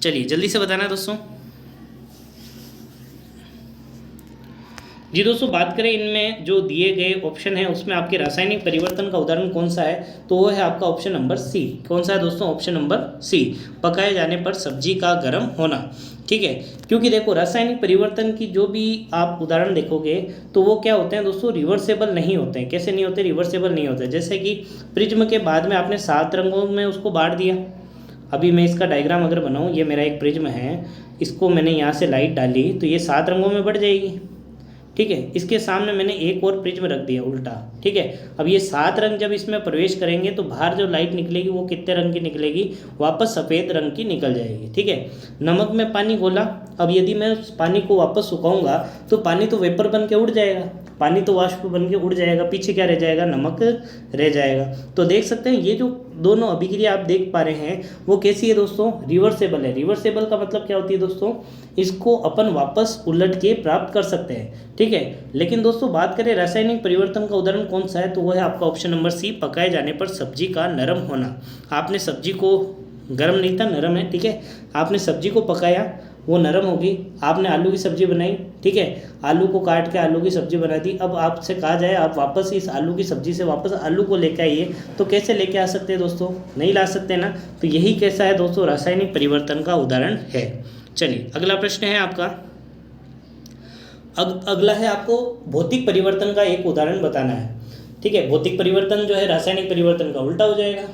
चलिए जल्दी से बताना है दोस्तों। जी दोस्तों, बात करें इनमें जो दिए गए ऑप्शन है उसमें आपके रासायनिक परिवर्तन का उदाहरण कौन सा है? तो वो है आपका ऑप्शन नंबर सी। कौन सा है दोस्तों? ऑप्शन नंबर सी, पकाए जाने पर सब्जी का गर्म होना। ठीक है, क्योंकि देखो रासायनिक परिवर्तन की जो भी आप उदाहरण देखोगे तो वो क्या होते हैं दोस्तों? रिवर्सेबल नहीं होते हैं। कैसे नहीं होते? रिवर्सेबल नहीं होते। जैसे कि प्रिज्म के बाद में आपने 7 रंगों में उसको बांट दिया, अभी मैं इसका डायग्राम अगर बनाऊँ, ये मेरा एक प्रिज्म है, इसको मैंने यहाँ से लाइट डाली तो ये 7 रंगों में बढ़ जाएगी। ठीक है, इसके सामने मैंने एक और प्रिज्म रख दिया उल्टा। ठीक है, अब ये 7 रंग जब इसमें प्रवेश करेंगे तो बाहर जो लाइट निकलेगी वो कितने रंग की निकलेगी, वापस सफ़ेद रंग की निकल जाएगी। ठीक है, नमक में पानी घोला, अब यदि मैं उस पानी को वापस सुखाऊंगा तो पानी तो वेपर बन के उड़ जाएगा, पानी तो वाष्प बन के उड़ जाएगा, पीछे क्या रह जाएगा, नमक रह जाएगा। तो देख सकते हैं ये जो दोनों अभिक्रिया आप देख पा रहे हैं वो कैसी है दोस्तों, रिवर्सेबल है। रिवर्सेबल का मतलब क्या होती है दोस्तों, इसको अपन वापस उलट के प्राप्त कर सकते हैं। ठीक है, लेकिन दोस्तों बात करें रासायनिक परिवर्तन का उदाहरण कौन सा है, तो वो है आपका ऑप्शन नंबर सी, पकाए जाने पर सब्जी का नरम होना। आपने सब्जी को, गर्म नहीं था नरम है, ठीक है, आपने सब्जी को पकाया, वो नरम होगी। आपने आलू की सब्ज़ी बनाई, ठीक है, आलू को काट के आलू की सब्ज़ी बना दी। अब आपसे कहा जाए आप वापस इस आलू की सब्ज़ी से वापस आलू को लेके आइए, तो कैसे लेके आ सकते हैं दोस्तों, नहीं ला सकते ना। तो यही कैसा है दोस्तों, रासायनिक परिवर्तन का उदाहरण है। चलिए अगला प्रश्न है आपका, अगला है आपको भौतिक परिवर्तन का एक उदाहरण बताना है। ठीक है, भौतिक परिवर्तन जो है रासायनिक परिवर्तन का उल्टा हो जाएगा।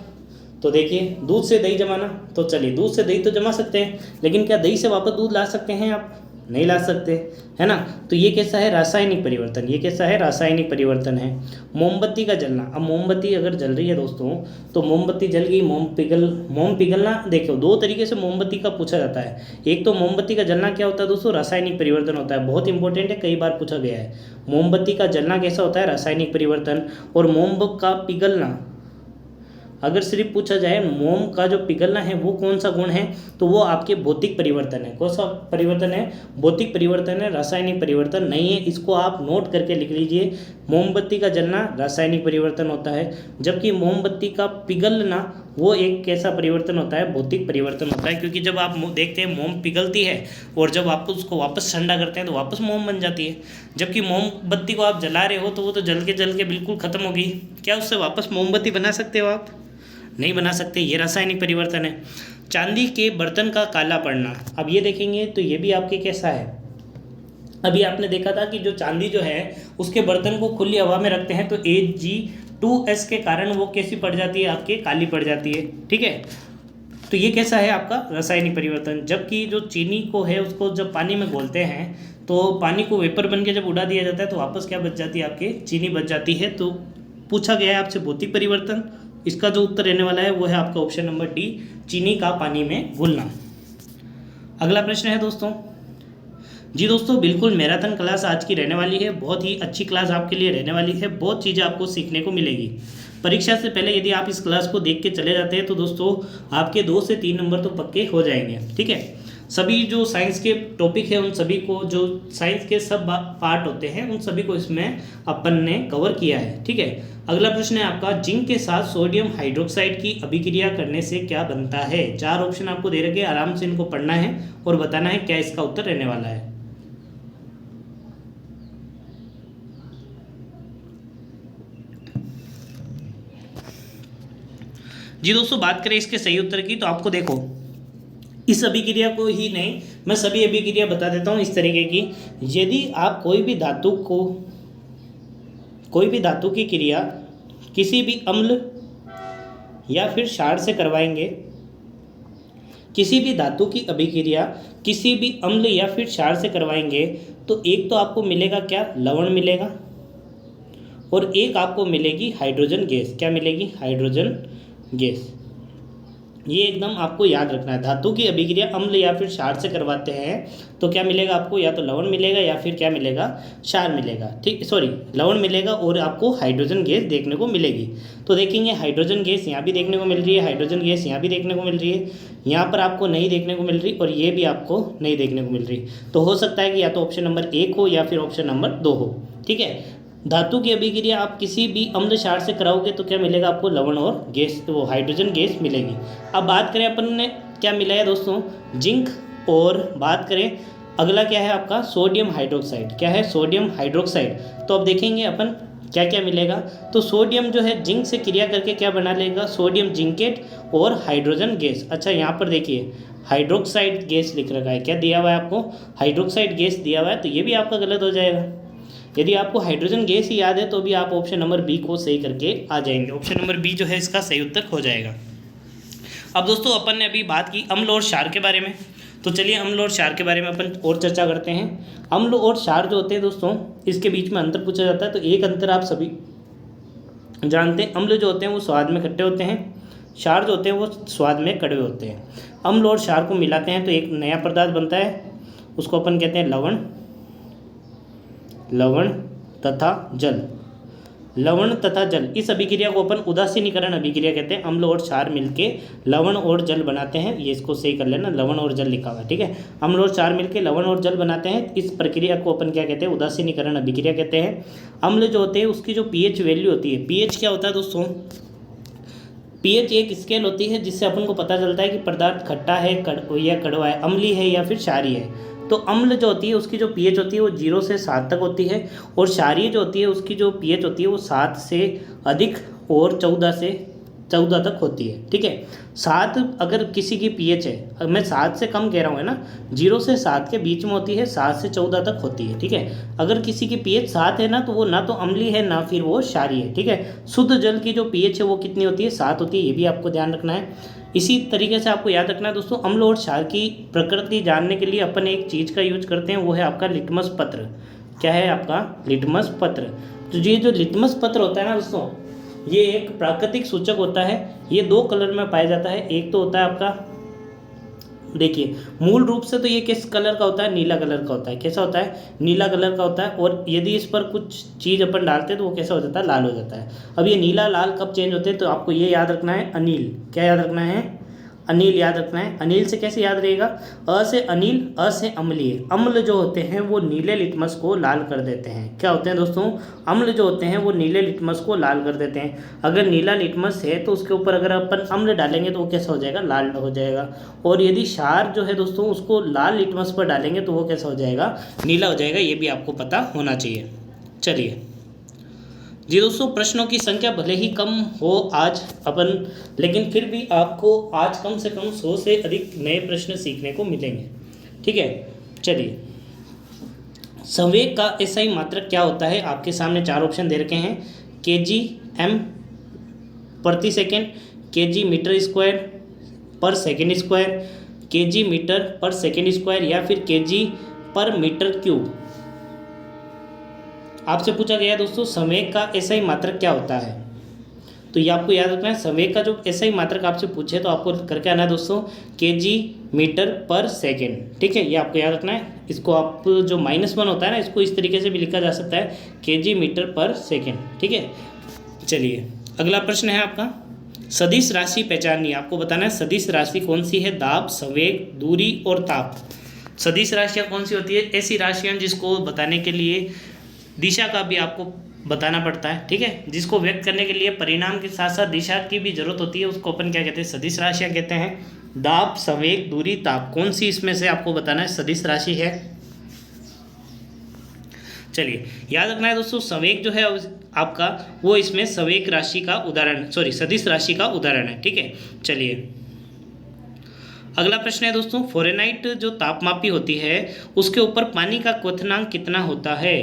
तो देखिए, दूध से दही जमाना, तो चलिए दूध से दही तो जमा सकते हैं, लेकिन क्या दही से वापस दूध ला सकते हैं आप, नहीं ला सकते, है ना। तो ये कैसा है, रासायनिक परिवर्तन, ये कैसा है, रासायनिक परिवर्तन है। मोमबत्ती का जलना, अब मोमबत्ती अगर जल रही है दोस्तों, तो मोमबत्ती जल गई, मोम पिघलना। देखो 2 तरीके से मोमबत्ती का पूछा जाता है। एक तो मोमबत्ती का जलना क्या होता है दोस्तों, रासायनिक परिवर्तन होता है, बहुत इंपॉर्टेंट है, कई बार पूछा गया है। मोमबत्ती का जलना कैसा होता है, रासायनिक परिवर्तन। और मोम का पिघलना, अगर सिर्फ पूछा जाए मोम का जो पिघलना है वो कौन सा गुण है, तो वो आपके भौतिक परिवर्तन है। कौन सा परिवर्तन है, भौतिक परिवर्तन है, रासायनिक परिवर्तन नहीं है। इसको आप नोट करके लिख लीजिए, मोमबत्ती का जलना रासायनिक परिवर्तन होता है, जबकि मोमबत्ती का पिघलना वो एक कैसा परिवर्तन होता है, भौतिक परिवर्तन होता है। क्योंकि जब आप देखते हैं मोम पिघलती है और जब आप उसको वापस ठंडा करते हैं तो वापस मोम बन जाती है, जबकि मोमबत्ती को आप जला रहे हो तो वो तो जल के बिल्कुल ख़त्म हो गई। क्या उससे वापस मोमबत्ती बना सकते हो आप, नहीं बना सकते, ये रासायनिक परिवर्तन है। चांदी के बर्तन का काला पड़ना, अब ये देखेंगे तो ये भी आपके कैसा है, अभी आपने देखा था कि जो चांदी जो है उसके बर्तन को खुली हवा में रखते हैं तो Ag2S के कारण वो कैसी पड़ जाती है, आपके काली पड़ जाती है। ठीक है, तो ये कैसा है आपका रासायनिक परिवर्तन। जबकि जो चीनी को है उसको जब पानी में घोलते हैं तो पानी को वेपर बन के जब उड़ा दिया जाता है तो वापस क्या बच जाती है, आपके चीनी बच जाती है। तो पूछा गया है आपसे भौतिक परिवर्तन, इसका जो उत्तर रहने वाला है वो है आपका ऑप्शन नंबर डी, चीनी का पानी में घुलना। अगला प्रश्न है दोस्तों, जी दोस्तों बिल्कुल मैराथन क्लास आज की रहने वाली है, बहुत ही अच्छी क्लास आपके लिए रहने वाली है, बहुत चीज़ें आपको सीखने को मिलेगी। परीक्षा से पहले यदि आप इस क्लास को देख के चले जाते हैं तो दोस्तों आपके 2 से 3 नंबर तो पक्के हो जाएंगे। ठीक है, सभी जो साइंस के टॉपिक है उन सभी को, जो साइंस के सब पार्ट होते हैं उन सभी को इसमें अपन ने कवर किया है। ठीक है, अगला प्रश्न है आपका, जिंक के साथ सोडियम हाइड्रोक्साइड की अभिक्रिया करने से क्या बनता है। 4 ऑप्शन आपको दे रखे, आराम से इनको पढ़ना है और बताना है क्या इसका उत्तर रहने वाला है। जी दोस्तों बात करें इसके सही उत्तर की तो आपको देखो, इस अभिक्रिया को ही नहीं, मैं सभी अभिक्रिया बता देता हूँ इस तरीके की। यदि आप कोई भी धातु की क्रिया किसी भी अम्ल या फिर क्षार से करवाएंगे, किसी भी धातु की अभिक्रिया किसी भी अम्ल या फिर क्षार से करवाएंगे तो एक तो आपको मिलेगा क्या, लवण मिलेगा, और एक आपको मिलेगी हाइड्रोजन गैस। क्या मिलेगी, हाइड्रोजन गैस। ये एकदम आपको याद रखना है, धातु की अभिक्रिया अम्ल या फिर क्षार से करवाते हैं तो क्या मिलेगा आपको, या तो लवण मिलेगा या फिर क्या मिलेगा, क्षार मिलेगा। ठीक, सॉरी लवण मिलेगा और आपको हाइड्रोजन गैस देखने को मिलेगी। तो देखेंगे हाइड्रोजन गैस यहाँ भी देखने को मिल रही है, हाइड्रोजन गैस यहाँ भी देखने को मिल रही है, यहाँ पर आपको नहीं देखने को मिल रही और ये भी आपको नहीं देखने को मिल रही। तो हो सकता है कि या तो ऑप्शन नंबर 1 हो या फिर ऑप्शन नंबर 2 हो। ठीक है, धातु की अभिक्रिया आप किसी भी अम्ल क्षार से कराओगे तो क्या मिलेगा आपको, लवण और गैस, तो वो हाइड्रोजन गैस मिलेगी। अब बात करें अपन ने क्या मिला है दोस्तों, जिंक, और बात करें अगला क्या है आपका, सोडियम हाइड्रोक्साइड। क्या है, सोडियम हाइड्रोक्साइड। तो अब देखेंगे अपन क्या क्या मिलेगा। तो सोडियम जो है जिंक से क्रिया करके क्या बना लेगा, सोडियम जिंकेट और हाइड्रोजन गैस। अच्छा यहाँ पर देखिए हाइड्रोक्साइड गैस लिख रखा है, क्या दिया हुआ है आपको, हाइड्रोक्साइड गैस दिया हुआ है, तो ये भी आपका गलत हो जाएगा। यदि आपको हाइड्रोजन गैस ही याद है तो भी आप ऑप्शन नंबर बी को सही करके आ जाएंगे, ऑप्शन नंबर बी जो है इसका सही उत्तर हो जाएगा। अब दोस्तों अपन ने अभी बात की अम्ल और क्षार के बारे में, तो चलिए अम्ल और क्षार के बारे में अपन और चर्चा करते हैं। अम्ल और क्षार जो होते हैं दोस्तों, इसके बीच में अंतर पूछा जाता है। तो एक अंतर आप सभी जानते हैं, अम्ल जो होते हैं वो स्वाद में खट्टे होते हैं, क्षार जो होते हैं वो स्वाद में कड़वे होते हैं। अम्ल और क्षार को मिलाते हैं तो एक नया पदार्थ बनता है, उसको अपन कहते हैं लवण, लवण तथा जल। लवण तथा जल, इस अभिक्रिया को अपन उदासीनीकरण अभिक्रिया कहते हैं। अम्ल और क्षार मिलके लवण और जल बनाते हैं, ये इसको सही कर लेना, लवण और जल लिखा हुआ है, ठीक है। अम्ल और क्षार मिलके लवण और जल बनाते हैं, इस प्रक्रिया को अपन क्या कहते हैं, उदासीनीकरण अभिक्रिया कहते हैं। अम्ल जो होते हैं उसकी जो पीएच वैल्यू होती है, पीएच क्या होता है दोस्तों, पीएच एक स्केल होती है जिससे अपन को पता चलता है कि पदार्थ खट्टा है या कड़वा है, अम्लीय है या फिर क्षारीय है। तो अम्ल जो होती है उसकी जो पीएच होती है वो 0 से 7 तक होती है, और क्षारीय जो होती है उसकी जो पीएच होती है वो 7 से अधिक और 14 से 14 तक होती है, ठीक है। 7 अगर किसी की पीएच है, मैं 7 से कम कह रहा हूँ है ना, 0 से 7 के बीच में होती है, 7 से 14 तक होती है, ठीक है। अगर किसी की पीएच 7 है ना, तो वो ना तो अम्लीय है ना फिर वो क्षारीय है, ठीक है। शुद्ध जल की जो पीएच है वो कितनी होती है, 7 होती है, ये भी आपको ध्यान रखना है। इसी तरीके से आपको याद रखना है दोस्तों, अम्ल और क्षार की प्रकृति जानने के लिए अपन एक चीज़ का यूज करते हैं, वो है आपका लिटमस पत्र। क्या है आपका, लिटमस पत्र। तो ये जो लिटमस पत्र होता है ना दोस्तों, ये एक प्राकृतिक सूचक होता है। ये 2 कलर में पाया जाता है, एक तो होता है आपका, देखिए मूल रूप से तो ये किस कलर का होता है, नीला कलर का होता है। कैसा होता है, नीला कलर का होता है, और यदि इस पर कुछ चीज़ अपन डालते हैं तो वो कैसा हो जाता है, लाल हो जाता है। अब ये नीला लाल कब चेंज होते हैं, तो आपको ये याद रखना है, अनिल। क्या याद रखना है, अनिल याद रखना है। अनिल से कैसे याद रहेगा, अ से अनिल, अ से अम्लीय। अम्ल जो होते हैं वो नीले लिटमस को लाल कर देते हैं। क्या होते हैं दोस्तों, अम्ल जो होते हैं वो नीले लिटमस को लाल कर देते हैं। अगर नीला लिटमस है तो उसके ऊपर अगर अपन अम्ल डालेंगे तो वो कैसा हो जाएगा, लाल हो जाएगा। और यदि क्षार जो है दोस्तों उसको लाल लिटमस पर डालेंगे तो वो कैसा हो जाएगा, नीला हो जाएगा। ये भी आपको पता होना चाहिए। चलिए जी दोस्तों, प्रश्नों की संख्या भले ही कम हो आज अपन, लेकिन फिर भी आपको आज कम से कम 100 से अधिक नए प्रश्न सीखने को मिलेंगे, ठीक है। चलिए, संवेग का एसआई मात्रक क्या होता है, आपके सामने 4 ऑप्शन दे रखे हैं, kg/m प्रति सेकेंड, kg मीटर स्क्वायर पर सेकेंड स्क्वायर, kg मीटर पर सेकेंड स्क्वायर, या फिर kg पर मीटर क्यूब। आपसे पूछा गया दोस्तों संवेग का एसआई मात्रक क्या होता है, तो ये आपको याद रखना है। संवेग का जो एसआई मात्रक आपसे पूछे तो आपको करके आना है दोस्तों, केजी मीटर पर सेकेंड, ठीक है। ये आपको याद रखना है। इसको आप जो -1 होता है ना, इसको इस तरीके से भी लिखा जा सकता है, केजी मीटर पर सेकेंड, ठीक है। चलिए अगला प्रश्न है आपका, सदिश राशि पहचानिए। आपको बताना है सदिश राशि कौन सी है, दाब, संवेग, दूरी और ताप। सदिश राशियाँ कौन सी होती है, ऐसी राशियाँ जिसको बताने के लिए दिशा का भी आपको बताना पड़ता है, ठीक है। जिसको व्यक्त करने के लिए परिणाम के साथ साथ दिशा की भी जरूरत होती है, उसको अपन क्या कहते हैं, सदिश राशियाँ कहते हैं। दाब, संवेग, दूरी, ताप, कौन सी इसमें से आपको बताना है सदिश राशि है। चलिए याद रखना है दोस्तों, संवेग जो है आपका वो इसमें संवेग राशि का उदाहरण, सदिश राशि का उदाहरण है, ठीक है। चलिए अगला प्रश्न है दोस्तों, फ़ारेनहाइट जो तापमापी होती है उसके ऊपर पानी का क्वथनांक कितना होता है।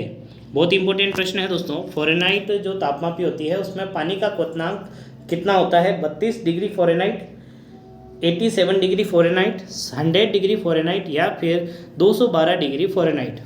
बहुत इंपॉर्टेंट प्रश्न है दोस्तों। फ़ारेनहाइट जो तापमापी होती है उसमें पानी का क्वथनांक कितना होता है, 32 degree Fahrenheit, 87 degree Fahrenheit, 100 degree Fahrenheit, या फिर 212 डिग्री फ़ारेनहाइट।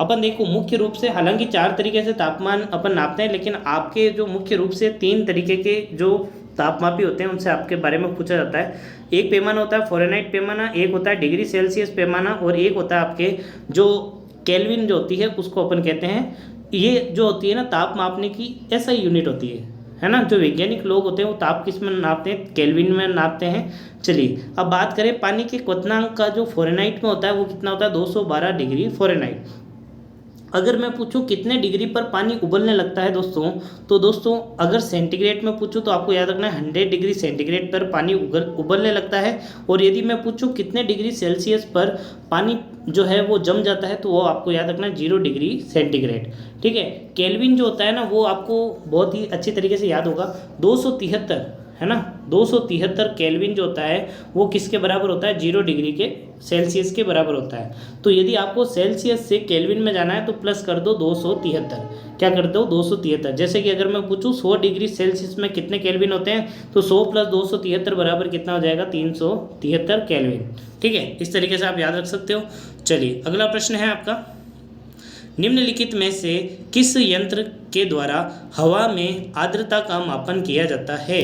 अपन देखो मुख्य रूप से, हालांकि 4 तरीके से तापमान अपन नापते हैं, लेकिन आपके जो मुख्य रूप से 3 तरीके के जो तापमापी होते हैं उनसे आपके बारे में पूछा जाता है। एक पैमाना होता है फ़ारेनहाइट पैमाना, एक होता है डिग्री सेल्सियस पैमाना, और एक होता है आपके जो केल्विन जो होती है उसको अपन कहते हैं। ये जो होती है ना ताप मापने की एसआई यूनिट होती है ना। जो वैज्ञानिक लोग होते हैं वो ताप किस में नापते हैं, केल्विन में नापते हैं। चलिए अब बात करें पानी के क्वथनांक का, जो फ़ारेनहाइट में होता है वो कितना होता है, 212 डिग्री फ़ारेनहाइट। अगर मैं पूछूं कितने डिग्री पर पानी उबलने लगता है दोस्तों, तो दोस्तों अगर सेंटीग्रेड में पूछूं तो आपको याद रखना है 100 डिग्री सेंटीग्रेड पर पानी उबलने लगता है। और यदि मैं पूछूं कितने डिग्री सेल्सियस पर पानी जो है वो जम जाता है, तो वो आपको याद रखना है 0 डिग्री सेंटीग्रेड, ठीक है। केल्विन जो होता है ना वो आपको बहुत ही अच्छी तरीके से याद होगा, 273 है ना, 273 केल्विन जो होता है वो किसके बराबर होता है, 0 डिग्री के सेल्सियस के बराबर होता है। तो यदि आपको सेल्सियस से केल्विन में जाना है तो प्लस कर दो 273, क्या कर दो 273। जैसे कि अगर मैं पूछूं 100 डिग्री सेल्सियस में कितने केल्विन होते हैं, तो 100 + 273 बराबर कितना हो जाएगा, 373 केल्विन। ठीक है, इस तरीके से आप याद रख सकते हो। चलिए अगला प्रश्न है आपका, निम्नलिखित में से किस यंत्र के द्वारा हवा में आर्द्रता का मापन किया जाता है।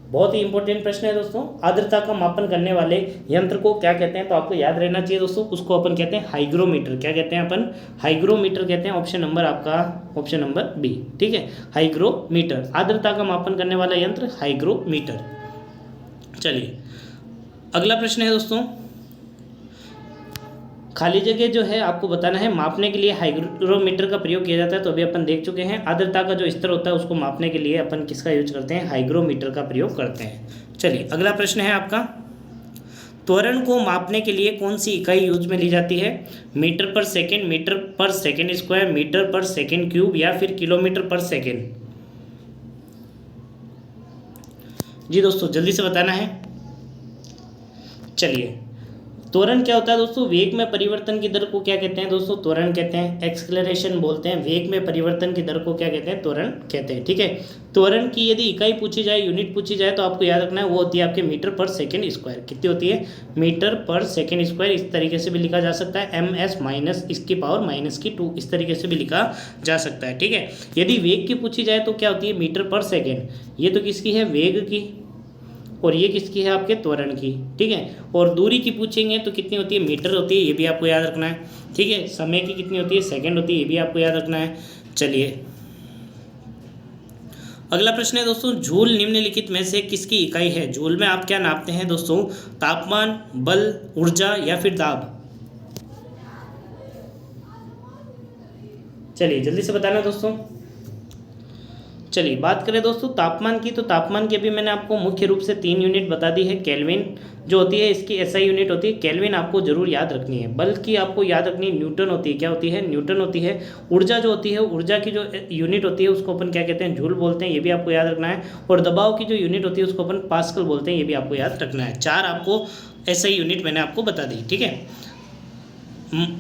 बहुत ही इंपॉर्टेंट प्रश्न है दोस्तों। आर्द्रता का मापन करने वाले यंत्र को क्या कहते हैं, तो आपको याद रहना चाहिए दोस्तों, उसको अपन कहते हैं हाइग्रोमीटर। क्या कहते हैं अपन, हाइग्रोमीटर कहते हैं। ऑप्शन नंबर आपका ऑप्शन नंबर बी। ठीक है, हाइग्रोमीटर, आर्द्रता का मापन करने वाला यंत्र हाइग्रोमीटर। चलिए अगला प्रश्न है दोस्तों, खाली जगह जो है आपको बताना है, मापने के लिए हाइग्रोमीटर का प्रयोग किया जाता है। तो अभी अपन देख चुके हैं, आर्द्रता का जो स्तर होता है उसको मापने के लिए अपन किसका यूज करते हैं, हाइग्रोमीटर का प्रयोग करते हैं। चलिए अगला प्रश्न है आपका, त्वरण को मापने के लिए कौन सी इकाई यूज में ली जाती है, मीटर पर सेकेंड, मीटर पर सेकेंड स्क्वायर, मीटर पर सेकेंड क्यूब या फिर किलोमीटर पर सेकेंड। जी दोस्तों जल्दी से बताना है। चलिए त्वरण क्या होता है दोस्तों, वेग में परिवर्तन की दर को क्या कहते हैं दोस्तों, त्वरण कहते हैं। एक्सेलरेशन बोलते हैं, वेग में परिवर्तन की दर को क्या कहते हैं, त्वरण कहते हैं। ठीक है, त्वरण की यदि इकाई पूछी जाए, यूनिट पूछी जाए, तो आपको याद रखना है वो होती है आपके मीटर पर सेकेंड स्क्वायर। कितनी होती है, मीटर पर सेकेंड स्क्वायर। इस तरीके से भी लिखा जा सकता है, ms माइनस इसकी पावर -2, इस तरीके से भी लिखा जा सकता है। ठीक है, यदि वेग की पूछी जाए तो क्या होती है, मीटर पर सेकेंड। ये तो किसकी है, वेग की, और ये किसकी है, आपके त्वरण की। ठीक है, और दूरी की पूछेंगे तो कितनी होती है, मीटर होती है, ये भी आपको याद रखना है। ठीक है, समय की कितनी होती है, सेकंड होती है, ये भी आपको याद रखना है। चलिए अगला प्रश्न है दोस्तों, जूल निम्नलिखित में से किसकी इकाई है। जूल में आप क्या नापते हैं दोस्तों, तापमान, बल, ऊर्जा या फिर दाब। चलिए जल्दी से बताना दोस्तों। चलिए बात करें दोस्तों तापमान की, तो तापमान की अभी मैंने आपको मुख्य रूप से 3 यूनिट बता दी है। केल्विन जो होती है इसकी एसआई यूनिट होती है, केल्विन आपको जरूर याद रखनी है। बल की आपको याद रखनी है, न्यूटन होती है। क्या होती है, न्यूटन होती है। ऊर्जा जो होती है, ऊर्जा की जो यूनिट होती है उसको अपन क्या कहते हैं, जूल बोलते हैं, ये भी आपको याद रखना है। और दबाव की जो यूनिट होती है उसको अपन पास्कल बोलते हैं, ये भी आपको याद रखना है। 4 आपको एसआई यूनिट मैंने आपको बता दी। ठीक है,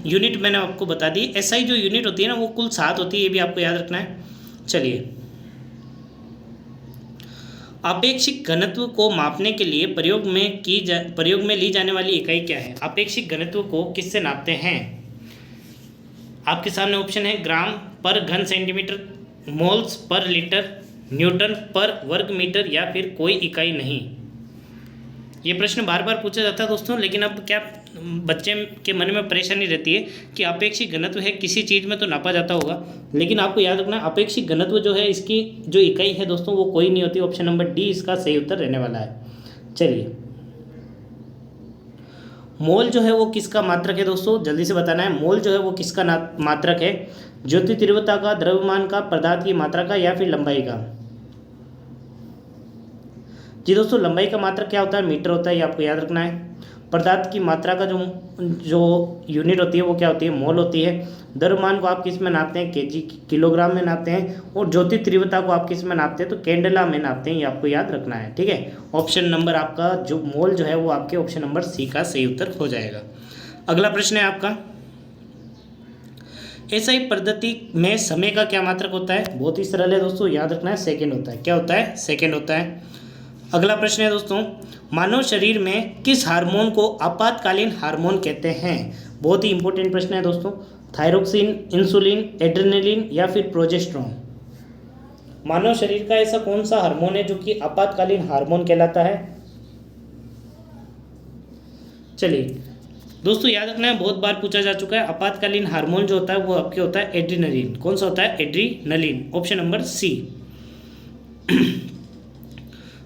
यूनिट मैंने आपको बता दी। एसआई जो यूनिट होती है ना वो कुल 7 होती है, ये भी आपको याद रखना है। चलिए आपेक्षिक घनत्व को मापने के लिए प्रयोग में ली जाने वाली इकाई क्या है। आपेक्षिक घनत्व को किससे नापते हैं, आपके सामने ऑप्शन है, ग्राम पर घन centimetre, moles per litre, Newton पर वर्ग मीटर या फिर कोई इकाई नहीं। ये प्रश्न बार बार पूछा जाता है दोस्तों, लेकिन अब क्या बच्चे के मन में परेशानी रहती है कि अपेक्षिक घनत्व है, किसी चीज़ में तो नापा जाता होगा, लेकिन आपको याद रखना अपेक्षिक घनत्व जो है इसकी जो इकाई है दोस्तों वो कोई नहीं होती। ऑप्शन नंबर डी इसका सही उत्तर रहने वाला है। चलिए मोल जो है वो किसका मात्रक है दोस्तों, जल्दी से बताना है। मोल जो है वो किसका मात्रक है, ज्योति तीव्रता का, द्रव्यमान का, पदार्थ की मात्रा का या फिर लंबाई का। जी दोस्तों लंबाई का मात्रक क्या होता है, मीटर होता है, ये आपको याद रखना है। पदार्थ की मात्रा का जो यूनिट होती है वो क्या होती है, मोल होती है। द्रव्यमान को आप किस में नापते हैं, केजी किलोग्राम में नापते हैं। और ज्योति तीव्रता को आप किस में नापते हैं, तो कैंडेला में नापते हैं, ये आपको याद रखना है। ठीक है, ऑप्शन नंबर आपका जो मोल जो है वो आपके ऑप्शन नंबर सी का सही उत्तर हो जाएगा। अगला प्रश्न है आपका, एसआई पद्धति में समय का क्या मात्रक होता है। बहुत ही सरल है दोस्तों, याद रखना है, सेकेंड होता है। क्या होता है, सेकेंड होता है। अगला प्रश्न है दोस्तों, मानव शरीर में किस हार्मोन को आपातकालीन हार्मोन कहते हैं। बहुत ही इंपॉर्टेंट प्रश्न है दोस्तों। थायरोक्सिन, इंसुलिन, एड्रेनलिन या फिर प्रोजेस्टेरोन। मानव शरीर का ऐसा कौन सा हार्मोन है जो कि आपातकालीन हार्मोन कहलाता है। चलिए दोस्तों याद रखना है, बहुत बार पूछा जा चुका है। आपातकालीन हार्मोन जो होता है वो आपके होता है एड्रेनलिन। कौन सा होता है, एड्रेनलिन, ऑप्शन नंबर सी।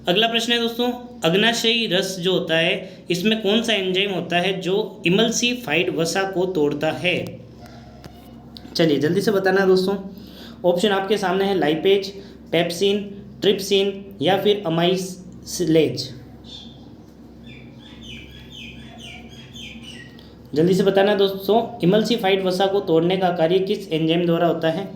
अगला प्रश्न है दोस्तों, अग्नाशयी रस जो होता है इसमें कौन सा एंजाइम होता है जो इमल्सिफाइड वसा को तोड़ता है। चलिए जल्दी से बताना है दोस्तों। ऑप्शन आपके सामने है, लाइपेज, पेप्सिन, ट्रिप्सिन या फिर अमाइलेज। जल्दी से बताना है दोस्तों, इमल्सिफाइड वसा को तोड़ने का कार्य किस एंजाइम द्वारा होता है,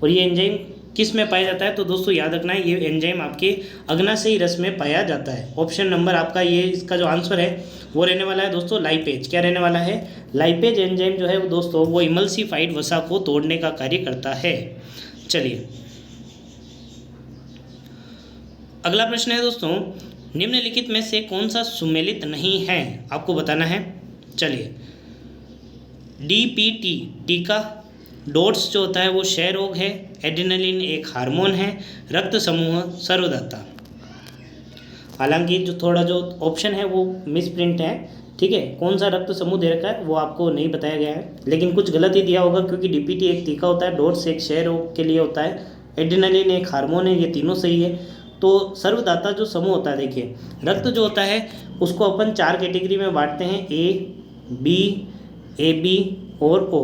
और ये एंजाइम किस में पाया जाता है? तो दोस्तों याद रखना है, ये एंजाइम आपके अग्नाशयी रस में पाया जाता है। ऑप्शन नंबर आपका ये इसका जो आंसर है वो रहने वाला है दोस्तों लाइपेज। क्या रहने वाला है? लाइपेज एंजाइम जो है वो दोस्तों वो इमल्सिफाइड वसा को तोड़ने का कार्य करता है। चलिए अगला प्रश्न है दोस्तों, निम्नलिखित में से कौन सा सुमेलित नहीं है, आपको बताना है। चलिए डीपीटी टीका, डोट्स जो होता है वो क्षय रोग है, एड्रेनलिन एक हार्मोन है, रक्त समूह सर्वदाता। हालांकि जो थोड़ा जो ऑप्शन है वो मिसप्रिंट है, ठीक है। कौन सा रक्त समूह दे रखा है वो आपको नहीं बताया गया है, लेकिन कुछ गलत ही दिया होगा क्योंकि डीपीटी एक टीका होता है, डोट्स एक क्षय रोग के लिए होता है, एड्रेनलिन एक हार्मोन है, ये तीनों सही है। तो सर्वदाता जो समूह होता है, देखिए रक्त जो होता है उसको अपन 4 कैटेगरी में बांटते हैं, ए बी और ओ।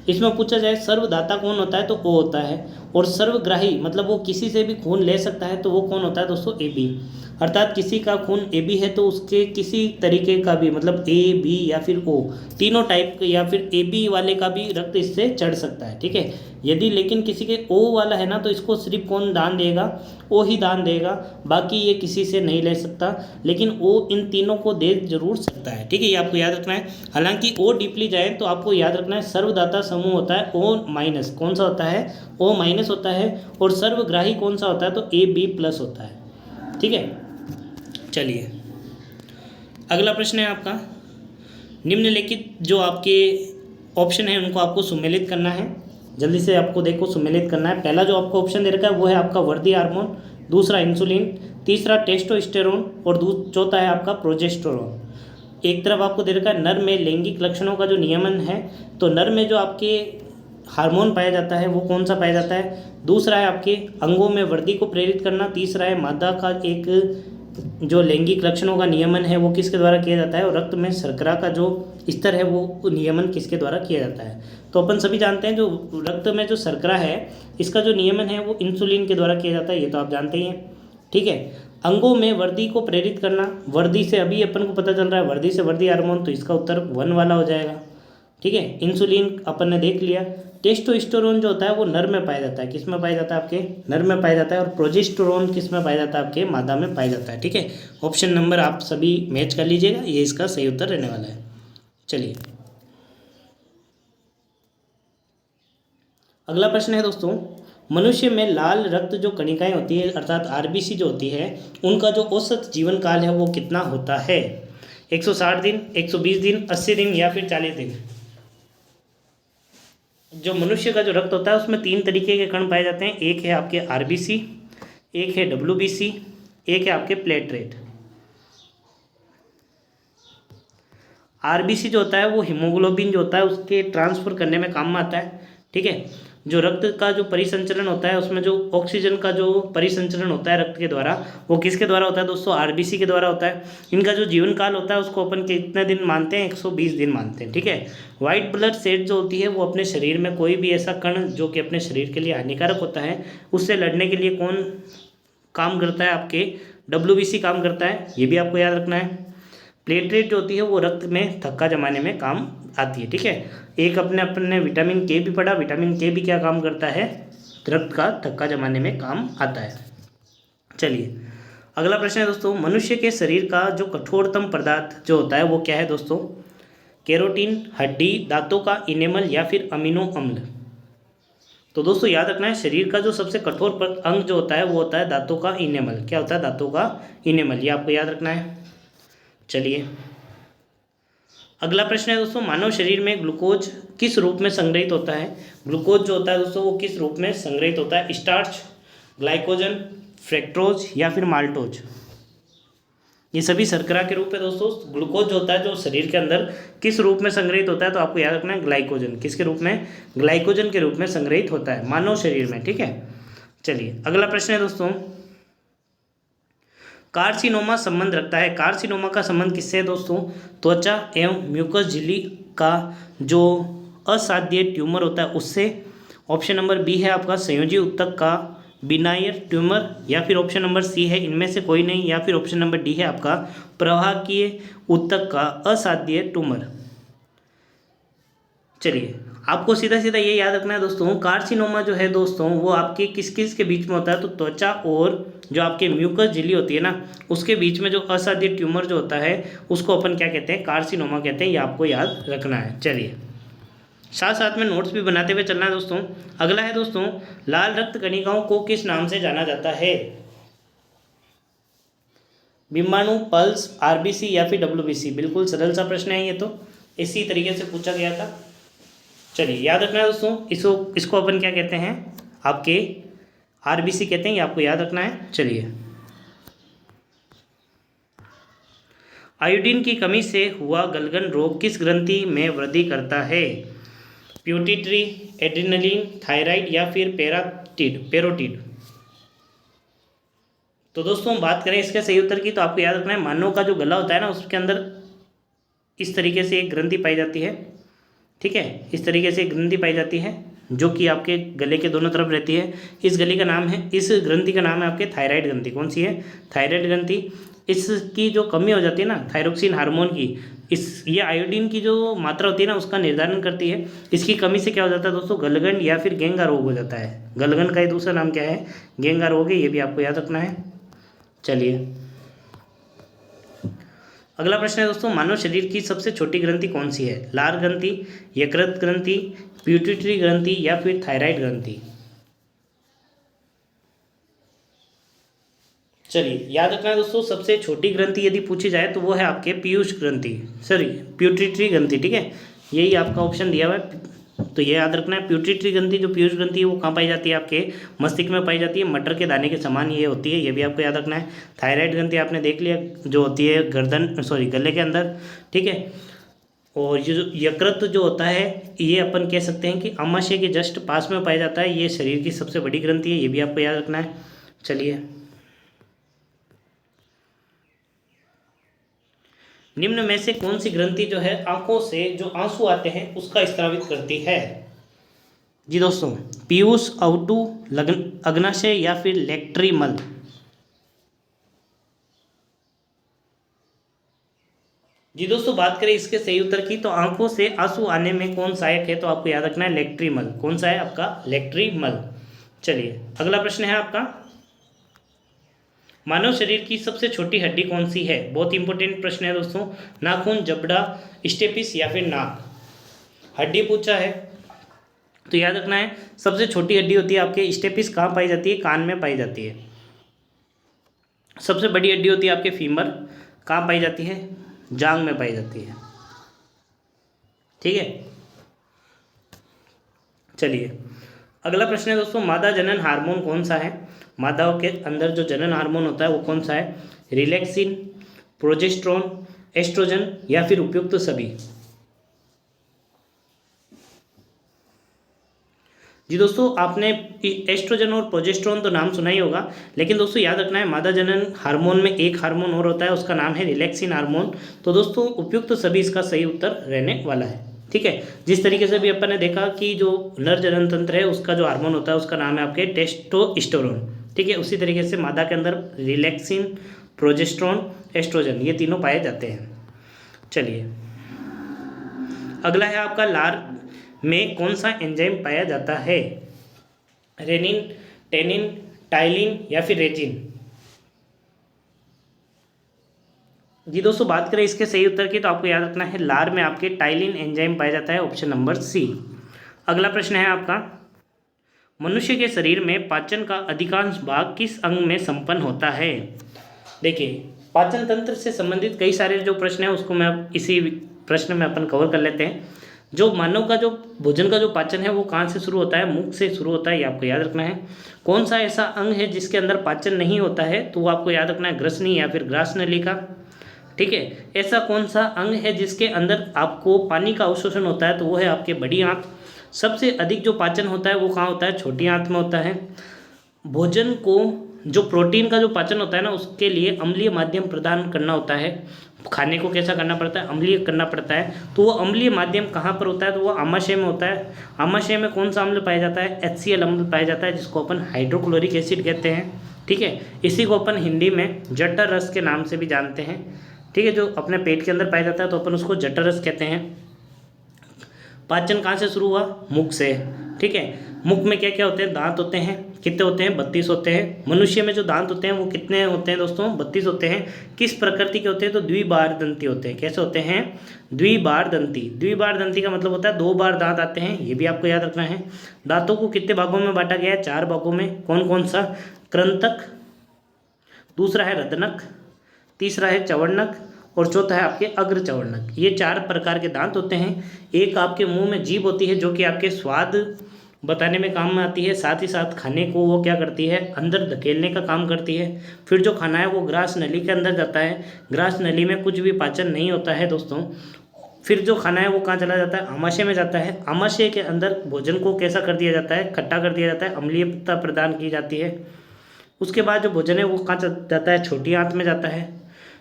इसमें पूछा जाए सर्वदाता कौन होता है तो ओ होता है, और सर्वग्राही मतलब वो किसी से भी खून ले सकता है तो वो कौन होता है दोस्तों? A B. अर्थात किसी का खून ए बी है तो उसके किसी तरीके का भी मतलब ए बी या फिर ओ तीनों टाइप या फिर ए बी वाले का भी रक्त इससे चढ़ सकता है, ठीक है। यदि लेकिन किसी के ओ वाला है ना तो इसको सिर्फ कौन दान देगा? ओ ही दान देगा, बाकी ये किसी से नहीं ले सकता, लेकिन ओ इन तीनों को दे जरूर सकता है, ठीक है। ये आपको याद रखना है। हालांकि ओ डीपली जाए तो आपको याद रखना है सर्वदाता समूह होता है ओ माइनस, कौन सा होता है? ओ माइनस होता है, और सर्वग्राही कौन सा होता है? तो ए बी प्लस होता है, ठीक है। चलिए अगला प्रश्न है आपका, निम्नलिखित जो आपके ऑप्शन है उनको आपको सुमेलित करना है। जल्दी से आपको देखो सुमेलित करना है। पहला जो आपको ऑप्शन दे रखा है वो है आपका वर्दी हार्मोन, दूसरा इंसुलिन, तीसरा टेस्टोस्टेरोन और चौथा है आपका प्रोजेस्टेरोन। एक तरफ आपको दे रखा है नर में लैंगिक लक्षणों का जो नियमन है, तो नर में जो आपके हार्मोन पाया जाता है वो कौन सा पाया जाता है? दूसरा है आपके अंगों में वृद्धि को प्रेरित करना, तीसरा है मादा का एक जो लैंगिक लक्षणों का नियमन है वो किसके द्वारा किया जाता है, और रक्त में शर्करा का जो स्तर है वो नियमन किसके द्वारा किया जाता है? तो अपन सभी जानते हैं जो रक्त में जो शर्करा है इसका जो नियमन है वो इंसुलिन के द्वारा किया जाता है, ये तो आप जानते ही हैं, ठीक है। अंगों में वृद्धि को प्रेरित करना, वृद्धि से अभी अपन को पता चल रहा है वृद्धि से वृद्धि हार्मोन, तो इसका उत्तर 1 वाला हो जाएगा, ठीक है। इंसुलिन अपन ने देख लिया। टेस्टोस्टेरोन जो होता है वो नर में पाया जाता है, किस में पाया जाता है? आपके नर में पाया जाता है, और प्रोजेस्टेरोन किस में पाया जाता है? आपके मादा में पाया जाता है, ठीक है। ऑप्शन नंबर आप सभी मैच कर लीजिएगा, ये इसका सही उत्तर रहने वाला है। चलिए अगला प्रश्न है दोस्तों, मनुष्य में लाल रक्त जो कणिकाएं होती है अर्थात आरबीसी जो होती है उनका जो औसत जीवन काल है वो कितना होता है? 160 दिन, 120 दिन, 80 दिन या फिर 40 दिन। जो मनुष्य का जो रक्त होता है उसमें 3 तरीके के कण पाए जाते हैं, एक है आपके आरबीसी, एक है डब्ल्यूबीसी, एक है आपके प्लेटलेट। आरबीसी जो होता है वो हीमोग्लोबिन जो होता है उसके ट्रांसफ़र करने में काम में आता है, ठीक है। जो रक्त का जो परिसंचरण होता है उसमें जो ऑक्सीजन का जो परिसंचरण होता है रक्त के द्वारा वो किसके द्वारा होता है दोस्तों? आरबीसी के द्वारा होता है। इनका जो जीवन काल होता है उसको अपन कितने दिन मानते हैं? 120 दिन मानते हैं, ठीक है। वाइट ब्लड सेल जो होती है वो अपने शरीर में कोई भी ऐसा कण जो कि अपने शरीर के लिए हानिकारक होता है उससे लड़ने के लिए कौन काम करता है? आपके डब्ल्यूबीसी काम करता है, ये भी आपको याद रखना है। प्लेटलेट जो होती है वो रक्त में थक्का जमाने में काम आती है, ठीक है। एक अपने विटामिन के भी पढ़ा, विटामिन के भी क्या काम करता है? रक्त का थक्का जमाने में काम आता है। चलिए अगला प्रश्न है दोस्तों, मनुष्य के शरीर का जो कठोरतम पदार्थ जो होता है वो क्या है दोस्तों? केरोटीन, हड्डी, दांतों का इनेमल या फिर अमीनो अम्ल। तो दोस्तों याद रखना है शरीर का जो सबसे कठोर अंग जो होता है वो होता है दांतों का इनेमल। क्या होता है? दांतों का इनेमल, ये आपको याद रखना है। चलिए अगला प्रश्न है दोस्तों, मानव शरीर में ग्लूकोज किस रूप में संग्रहित होता है? ग्लूकोज जो होता है दोस्तों वो किस रूप में संग्रहित होता है? स्टार्च, ग्लाइकोजन, फ्रैक्टोज या फिर माल्टोज। ये सभी शर्करा के रूप है दोस्तों। ग्लूकोज जो होता है जो शरीर के अंदर किस रूप में संग्रहित होता है? तो आपको याद रखना है ग्लाइकोजन। किसके रूप में? ग्लाइकोजन के रूप में संग्रहित होता है मानव शरीर में, ठीक है। चलिए अगला प्रश्न है दोस्तों, कार्सिनोमा संबंध रखता है। कार्सिनोमा का संबंध किससे है दोस्तों? त्वचा एवं म्यूकस झिल्ली का जो असाध्य ट्यूमर होता है उससे। ऑप्शन नंबर बी है आपका संयोजी ऊतक का बिनायर ट्यूमर, या फिर ऑप्शन नंबर सी है इनमें से कोई नहीं, या फिर ऑप्शन नंबर डी है आपका प्रवाहकीय ऊतक का असाध्य ट्यूमर। चलिए आपको सीधा सीधा ये याद रखना है दोस्तों, कार्सिनोमा जो है दोस्तों वो आपके किस किस के बीच में होता है, तो त्वचा और जो आपके म्यूकस झिल्ली होती है ना उसके बीच में जो असाध्य ट्यूमर जो होता है उसको अपन क्या कहते हैं, कार्सिनोमा कहते हैं। ये आपको याद रखना है। चलिए साथ साथ में नोट्स भी बनाते हुए चलना है दोस्तों। अगला है दोस्तों, लाल रक्त कणिकाओं को किस नाम से जाना जाता है? बिम्बाणु, पल्स, आरबीसी या फिर डब्ल्यूबीसी। बिल्कुल सरल सा प्रश्न है ये, तो इसी तरीके से पूछा गया था। चलिए याद रखना है दोस्तों, इसको अपन क्या कहते हैं, आपके आरबीसी कहते हैं, ये आपको याद रखना है। चलिए, आयोडीन की कमी से हुआ गलगन रोग किस ग्रंथि में वृद्धि करता है? प्यूटिट्री, एड्रिनलिन, थायराइड या फिर पेरोटिड। तो दोस्तों बात करें इसके सही उत्तर की, तो आपको याद रखना है मानव का जो गला होता है ना उसके अंदर इस तरीके से एक ग्रंथि पाई जाती है। ठीक है, इस तरीके से एक ग्रंथि पाई जाती है जो कि आपके गले के दोनों तरफ रहती है। इस ग्रंथि का नाम है आपके थायराइड ग्रंथि। कौन सी है? थायराइड ग्रंथि। इसकी जो कमी हो जाती है ना थायरोक्सिन हार्मोन की, ये आयोडीन की जो मात्रा होती है ना उसका निर्धारण करती है। इसकी कमी से क्या हो जाता है दोस्तों, गलगंड या फिर गेंगा रोग हो जाता है। गलगंड का ही दूसरा नाम क्या है? गेंगा रोग है। ये भी आपको याद रखना है। चलिए अगला प्रश्न है दोस्तों, मानव शरीर की सबसे छोटी ग्रंथि कौन सी है? लार ग्रंथि, यकृत ग्रंथि, प्यूटिट्री ग्रंथि या फिर थायराइड ग्रंथि। चलिए याद रखना है दोस्तों, सबसे छोटी ग्रंथि यदि पूछी जाए तो वो है आपके पीयूष ग्रंथि, प्यूटिट्री ग्रंथि। ठीक है, यही आपका ऑप्शन दिया हुआ है, तो ये याद रखना है। प्यूटिट्री ग्रंथि जो पीयूष ग्रंथि है वो कहाँ पाई जाती है? आपके मस्तिष्क में पाई जाती है। मटर के दाने के समान ये होती है, ये भी आपको याद रखना है। थायराइड ग्रंथि आपने देख लिया जो होती है गले के अंदर। ठीक है, और ये जो यकृत जो होता है ये अपन कह सकते हैं कि अमाशय के जस्ट पास में पाया जाता है। ये शरीर की सबसे बड़ी ग्रंथि है, ये भी आपको याद रखना है। चलिए, निम्न में से कौन सी ग्रंथि जो है आंखों से जो आंसू आते हैं उसका स्रावित करती है? जी दोस्तों, पीयूष, अवटु, अग्नाशय या फिर लेक्ट्रीमल। जी दोस्तों, बात करें इसके सही उत्तर की, तो आंखों से आंसू आने में कौन सहायक है? तो आपको याद रखना है लेक्ट्रीमल। कौन सा है आपका? लेक्ट्रीमल। चलिए अगला प्रश्न है आपका, मानव शरीर की सबसे छोटी हड्डी कौन सी है? बहुत इंपॉर्टेंट प्रश्न है दोस्तों। नाखून, जबड़ा, स्टेपिस या फिर नाक। हड्डी पूछा है तो याद रखना है सबसे छोटी हड्डी होती है आपके स्टेपिस। कहाँ पाई जाती है? कान में पाई जाती है। सबसे बड़ी हड्डी होती है आपके फीमर। कहाँ पाई जाती है? जांग में पाई जाती है। ठीक है, चलिए अगला प्रश्न है दोस्तों, मादा जनन हार्मोन कौन सा है? मादाओं के अंदर जो जनन हार्मोन होता है वो कौन सा है? रिलैक्सिन, प्रोजेस्टेरोन, एस्ट्रोजन या फिर उपयुक्त सभी। जी दोस्तों, आपने एस्ट्रोजन और प्रोजेस्टेरोन तो नाम सुना ही होगा, लेकिन दोस्तों याद रखना है मादा जनन हार्मोन में एक हार्मोन और होता है, उसका नाम है रिलैक्सिन हार्मोन। तो दोस्तों उपयुक्त सभी इसका सही उत्तर रहने वाला है। ठीक है, जिस तरीके से भी अपन ने देखा कि जो नर जनन तंत्र है उसका जो हार्मोन होता है उसका नाम है आपके टेस्टोस्टेरोन। ठीक है, उसी तरीके से मादा के अंदर रिलैक्सिन, प्रोजेस्टेरोन, एस्ट्रोजन ये तीनों पाए जाते हैं। चलिए अगला है आपका, लार में कौन सा एंजाइम पाया जाता है? रेनिन, टेनिन, टाइलिन या फिर रेजिन। जी दोस्तों, बात करें इसके सही उत्तर की, तो आपको याद रखना है लार में आपके टाइलिन एंजाइम पाया जाता है। Option number C. अगला प्रश्न है आपका, मनुष्य के शरीर में पाचन का अधिकांश भाग किस अंग में संपन्न होता है? देखिए, पाचन तंत्र से संबंधित कई सारे जो प्रश्न हैं उसको मैं इसी प्रश्न में अपन कवर कर लेते हैं। जो मानव का जो भोजन का जो पाचन है वो कहाँ से शुरू होता है? मुख से शुरू होता है, ये आपको याद रखना है। कौन सा ऐसा अंग है जिसके अंदर पाचन नहीं होता है? तो वो आपको याद रखना है ग्रसनी या फिर ग्रास नलिका। ठीक है, ऐसा कौन सा अंग है जिसके अंदर आपको पानी का अवशोषण होता है? तो वो है आपके बड़ी आंत। सबसे अधिक जो पाचन होता है वो कहाँ होता है? छोटी आंत में होता है। भोजन को जो प्रोटीन का जो पाचन होता है ना उसके लिए अम्लीय माध्यम प्रदान करना होता है। खाने को कैसा करना पड़ता है? अम्लीय करना पड़ता है। तो वो अम्लीय माध्यम कहाँ पर होता है? तो वो आमाशय में होता है। आमाशय में कौन सा अम्ल पाया जाता है? HCl अम्ल पाया जाता है, जिसको अपन हाइड्रोक्लोरिक एसिड कहते हैं। ठीक है, इसी को अपन हिंदी में जठर रस के नाम से भी जानते हैं। ठीक है, जो अपने पेट के अंदर पाया जाता है तो अपन उसको जठर रस कहते हैं। पाचन कहाँ से शुरू हुआ? मुख से, ठीक है। मुख में क्या क्या होते हैं? दांत होते हैं। कितने होते हैं? 32 होते हैं। मनुष्य में जो दांत होते हैं वो कितने होते हैं दोस्तों? 32 होते हैं। किस प्रकृति के होते हैं? तो द्विबारदंती होते हैं। कैसे होते हैं? द्विबारदंती। द्विबारदंती का मतलब होता है 2 बार दांत आते हैं, ये भी आपको याद रखना है। दांतों को कितने भागों में बांटा गया है? 4 भागों में। कौन कौन सा? कृंतक, दूसरा है रदनक, तीसरा है चवर्णक और चौथा है आपके अग्र चवर्णक। ये 4 प्रकार के दांत होते हैं। एक आपके मुंह में जीभ होती है जो कि आपके स्वाद बताने में काम में आती है, साथ ही साथ खाने को वो क्या करती है? अंदर धकेलने का काम करती है। फिर जो खाना है वो ग्रास नली के अंदर जाता है। ग्रास नली में कुछ भी पाचन नहीं होता है दोस्तों। फिर जो खाना है वो कहाँ चला जाता है? आमाशय में जाता है। आमाशय के अंदर भोजन को कैसा कर दिया जाता है? खट्टा कर दिया जाता है, अम्लीयता प्रदान की जाती है। उसके बाद जो भोजन है वो कहाँ जाता है? छोटी आंत में जाता है।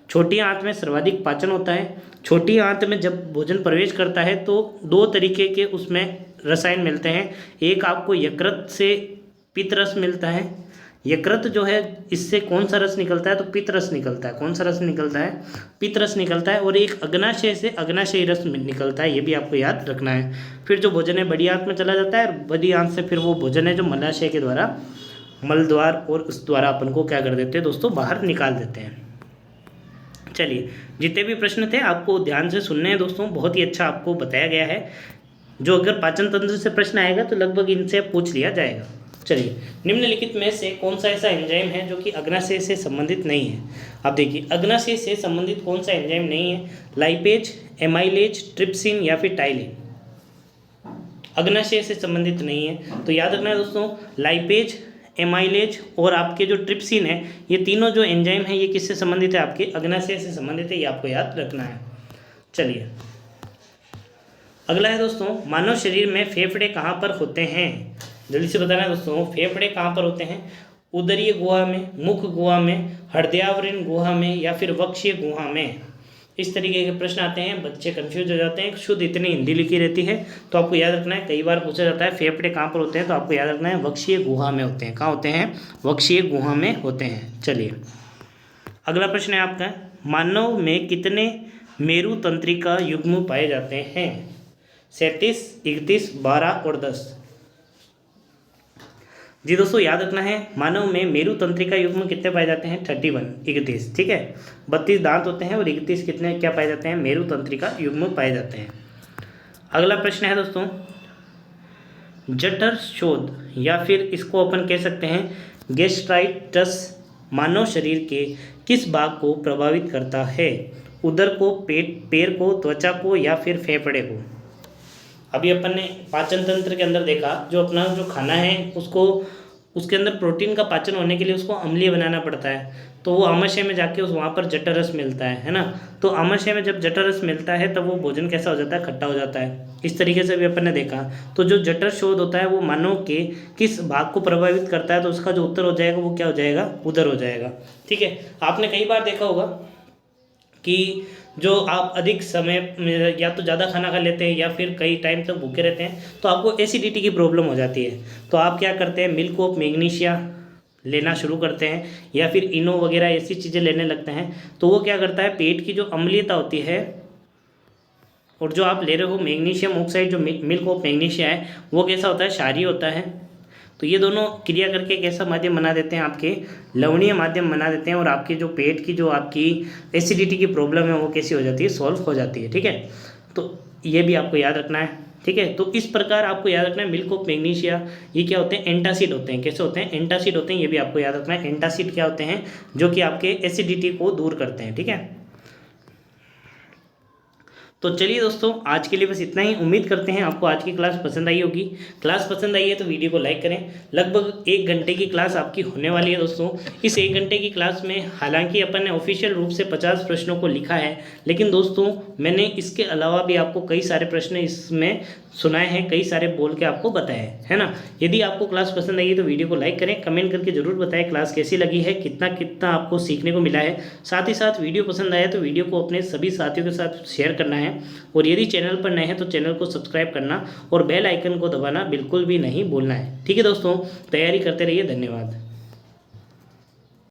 छोटी आंत में सर्वाधिक पाचन होता है। छोटी आंत में जब भोजन प्रवेश करता है तो 2 तरीके के उसमें रसायन मिलते हैं। एक आपको यकृत से पित्त रस मिलता है। यकृत जो है इससे कौन सा रस निकलता है? तो पित्त रस निकलता है। कौन सा रस निकलता है? पित्त रस निकलता है। और एक अग्नाशय से अग्नाशयी रस निकलता है, ये भी आपको याद रखना है। फिर जो भोजन है बड़ी आंत में चला जाता है और बड़ी आंत से फिर वो भोजन है जो मलाशय के द्वारा, मल द्वार और उस द्वारा अपन को क्या कर देते हैं दोस्तों? बाहर निकाल देते हैं। चलिए, जितने भी प्रश्न थे आपको ध्यान से सुनने हैं दोस्तों, बहुत ही अच्छा आपको बताया गया है। जो अगर पाचन तंत्र से प्रश्न आएगा तो लगभग इनसे पूछ लिया जाएगा। चलिए, निम्नलिखित में से कौन सा ऐसा एंजाइम है जो कि अग्नाशय से संबंधित नहीं है? अब देखिए, अग्नाशय से संबंधित कौन सा एंजाइम नहीं है? लाइपेज, एमाइलेज, ट्रिप्सिन या फिर टाइलिन। अग्नाशय से संबंधित नहीं है तो याद रखना है दोस्तों, लाइपेज, एमाइलेज और आपके जो ट्रिप्सिन है, ये तीनों जो एंजाइम है ये किससे संबंधित है? आपके अग्नाशय से संबंधित है, ये आपको याद रखना है। चलिए, अगला है दोस्तों, मानव शरीर में फेफड़े कहाँ पर होते हैं? जल्दी से बताना है दोस्तों, फेफड़े कहाँ पर होते हैं? उदरीय गुहा में, मुख गुहा में, हृदयावरण गुहा में या फिर वक्षीय गुहा में? इस तरीके के प्रश्न आते हैं, बच्चे कंफ्यूज हो जाते हैं। शुद्ध इतनी हिंदी लिखी रहती है तो आपको याद रखना है। कई बार पूछा जाता है फेफड़े कहाँ पर होते हैं, तो आपको याद रखना है वक्षीय गुहा में होते हैं। कहाँ होते हैं? वक्षीय गुहा में होते हैं। चलिए, अगला प्रश्न है आपका, मानव में कितने मेरु तंत्रिका युग्म पाए जाते हैं? 37, 31, 12 और 10। जी दोस्तों, याद रखना है, मानव में मेरु तंत्रिका युग्म कितने पाए जाते हैं? 31, 31, ठीक है। 32 दांत होते हैं और 31 कितने क्या पाए जाते हैं? मेरु तंत्रिका युग्म पाए जाते हैं। अगला प्रश्न है दोस्तों, जठर शोथ या फिर इसको अपन कह सकते हैं गैस्ट्राइटिस मानव शरीर के किस भाग को प्रभावित करता है? उदर को, पेट, पैर को, त्वचा को या फिर फेफड़े को? अभी अपन ने पाचन तंत्र के अंदर देखा, जो अपना जो खाना है उसको, उसके अंदर प्रोटीन का पाचन होने के लिए उसको अम्लीय बनाना पड़ता है, तो वो आमाशय में जाके वहाँ पर जठर रस मिलता है ना। तो आमाशय में जब जठर रस मिलता है तब वो भोजन कैसा हो जाता है? खट्टा हो जाता है। इस तरीके से भी अपन ने देखा। तो जो जठर शोथ होता है वो मानव के किस भाग को प्रभावित करता है? तो उसका जो उत्तर हो जाएगा वो क्या हो जाएगा? उदर हो जाएगा, ठीक है। आपने कई बार देखा होगा कि जो आप अधिक समय में या तो ज़्यादा खाना खा लेते हैं या फिर कई टाइम तक भूखे रहते हैं तो आपको एसिडिटी की प्रॉब्लम हो जाती है। तो आप क्या करते हैं? मिल्क ऑफ मैग्नीशिया लेना शुरू करते हैं या फिर इनो वगैरह ऐसी चीज़ें लेने लगते हैं। तो वो क्या करता है? पेट की जो अम्लीयता होती है, और जो आप ले रहे हो मैग्नीशियम ऑक्साइड, जो मिल्क ऑफ मैग्नीशिया है, वो कैसा होता है? क्षारीय होता है। तो ये दोनों क्रिया करके कैसा माध्यम बना देते हैं? आपके लवणीय माध्यम बना देते हैं और आपके जो पेट की जो आपकी एसिडिटी की प्रॉब्लम है वो कैसी हो जाती है? सॉल्व हो जाती है, ठीक है। तो ये भी आपको याद रखना है, ठीक है। तो इस प्रकार आपको याद रखना है, मिल्क ऑफ मैग्नीशिया ये क्या होते हैं? एंटासिड होते हैं। कैसे होते हैं? एंटासिड होते हैं, ये भी आपको याद रखना है। एंटासिड क्या होते हैं? जो कि आपके एसिडिटी को दूर करते हैं, ठीक है। तो चलिए दोस्तों, आज के लिए बस इतना ही। उम्मीद करते हैं आपको आज की क्लास पसंद आई होगी। क्लास पसंद आई है तो वीडियो को लाइक करें। लगभग 1 घंटे की क्लास आपकी होने वाली है दोस्तों। इस 1 घंटे की क्लास में हालांकि अपन ने ऑफिशियल रूप से 50 प्रश्नों को लिखा है, लेकिन दोस्तों मैंने इसके अलावा भी आपको कई सारे प्रश्न इसमें सुनाए हैं, कई सारे बोल के आपको बताए है ना। यदि आपको क्लास पसंद आई है तो वीडियो को लाइक करें, कमेंट करके जरूर बताएं क्लास कैसी लगी है, कितना कितना आपको सीखने को मिला है। साथ ही साथ वीडियो पसंद आया तो वीडियो को अपने सभी साथियों के साथ शेयर करना है, और यदि चैनल पर नए हैं तो चैनल को सब्सक्राइब करना और बेल आइकन को दबाना बिल्कुल भी नहीं भूलना है, ठीक है दोस्तों। तैयारी करते रहिए, धन्यवाद।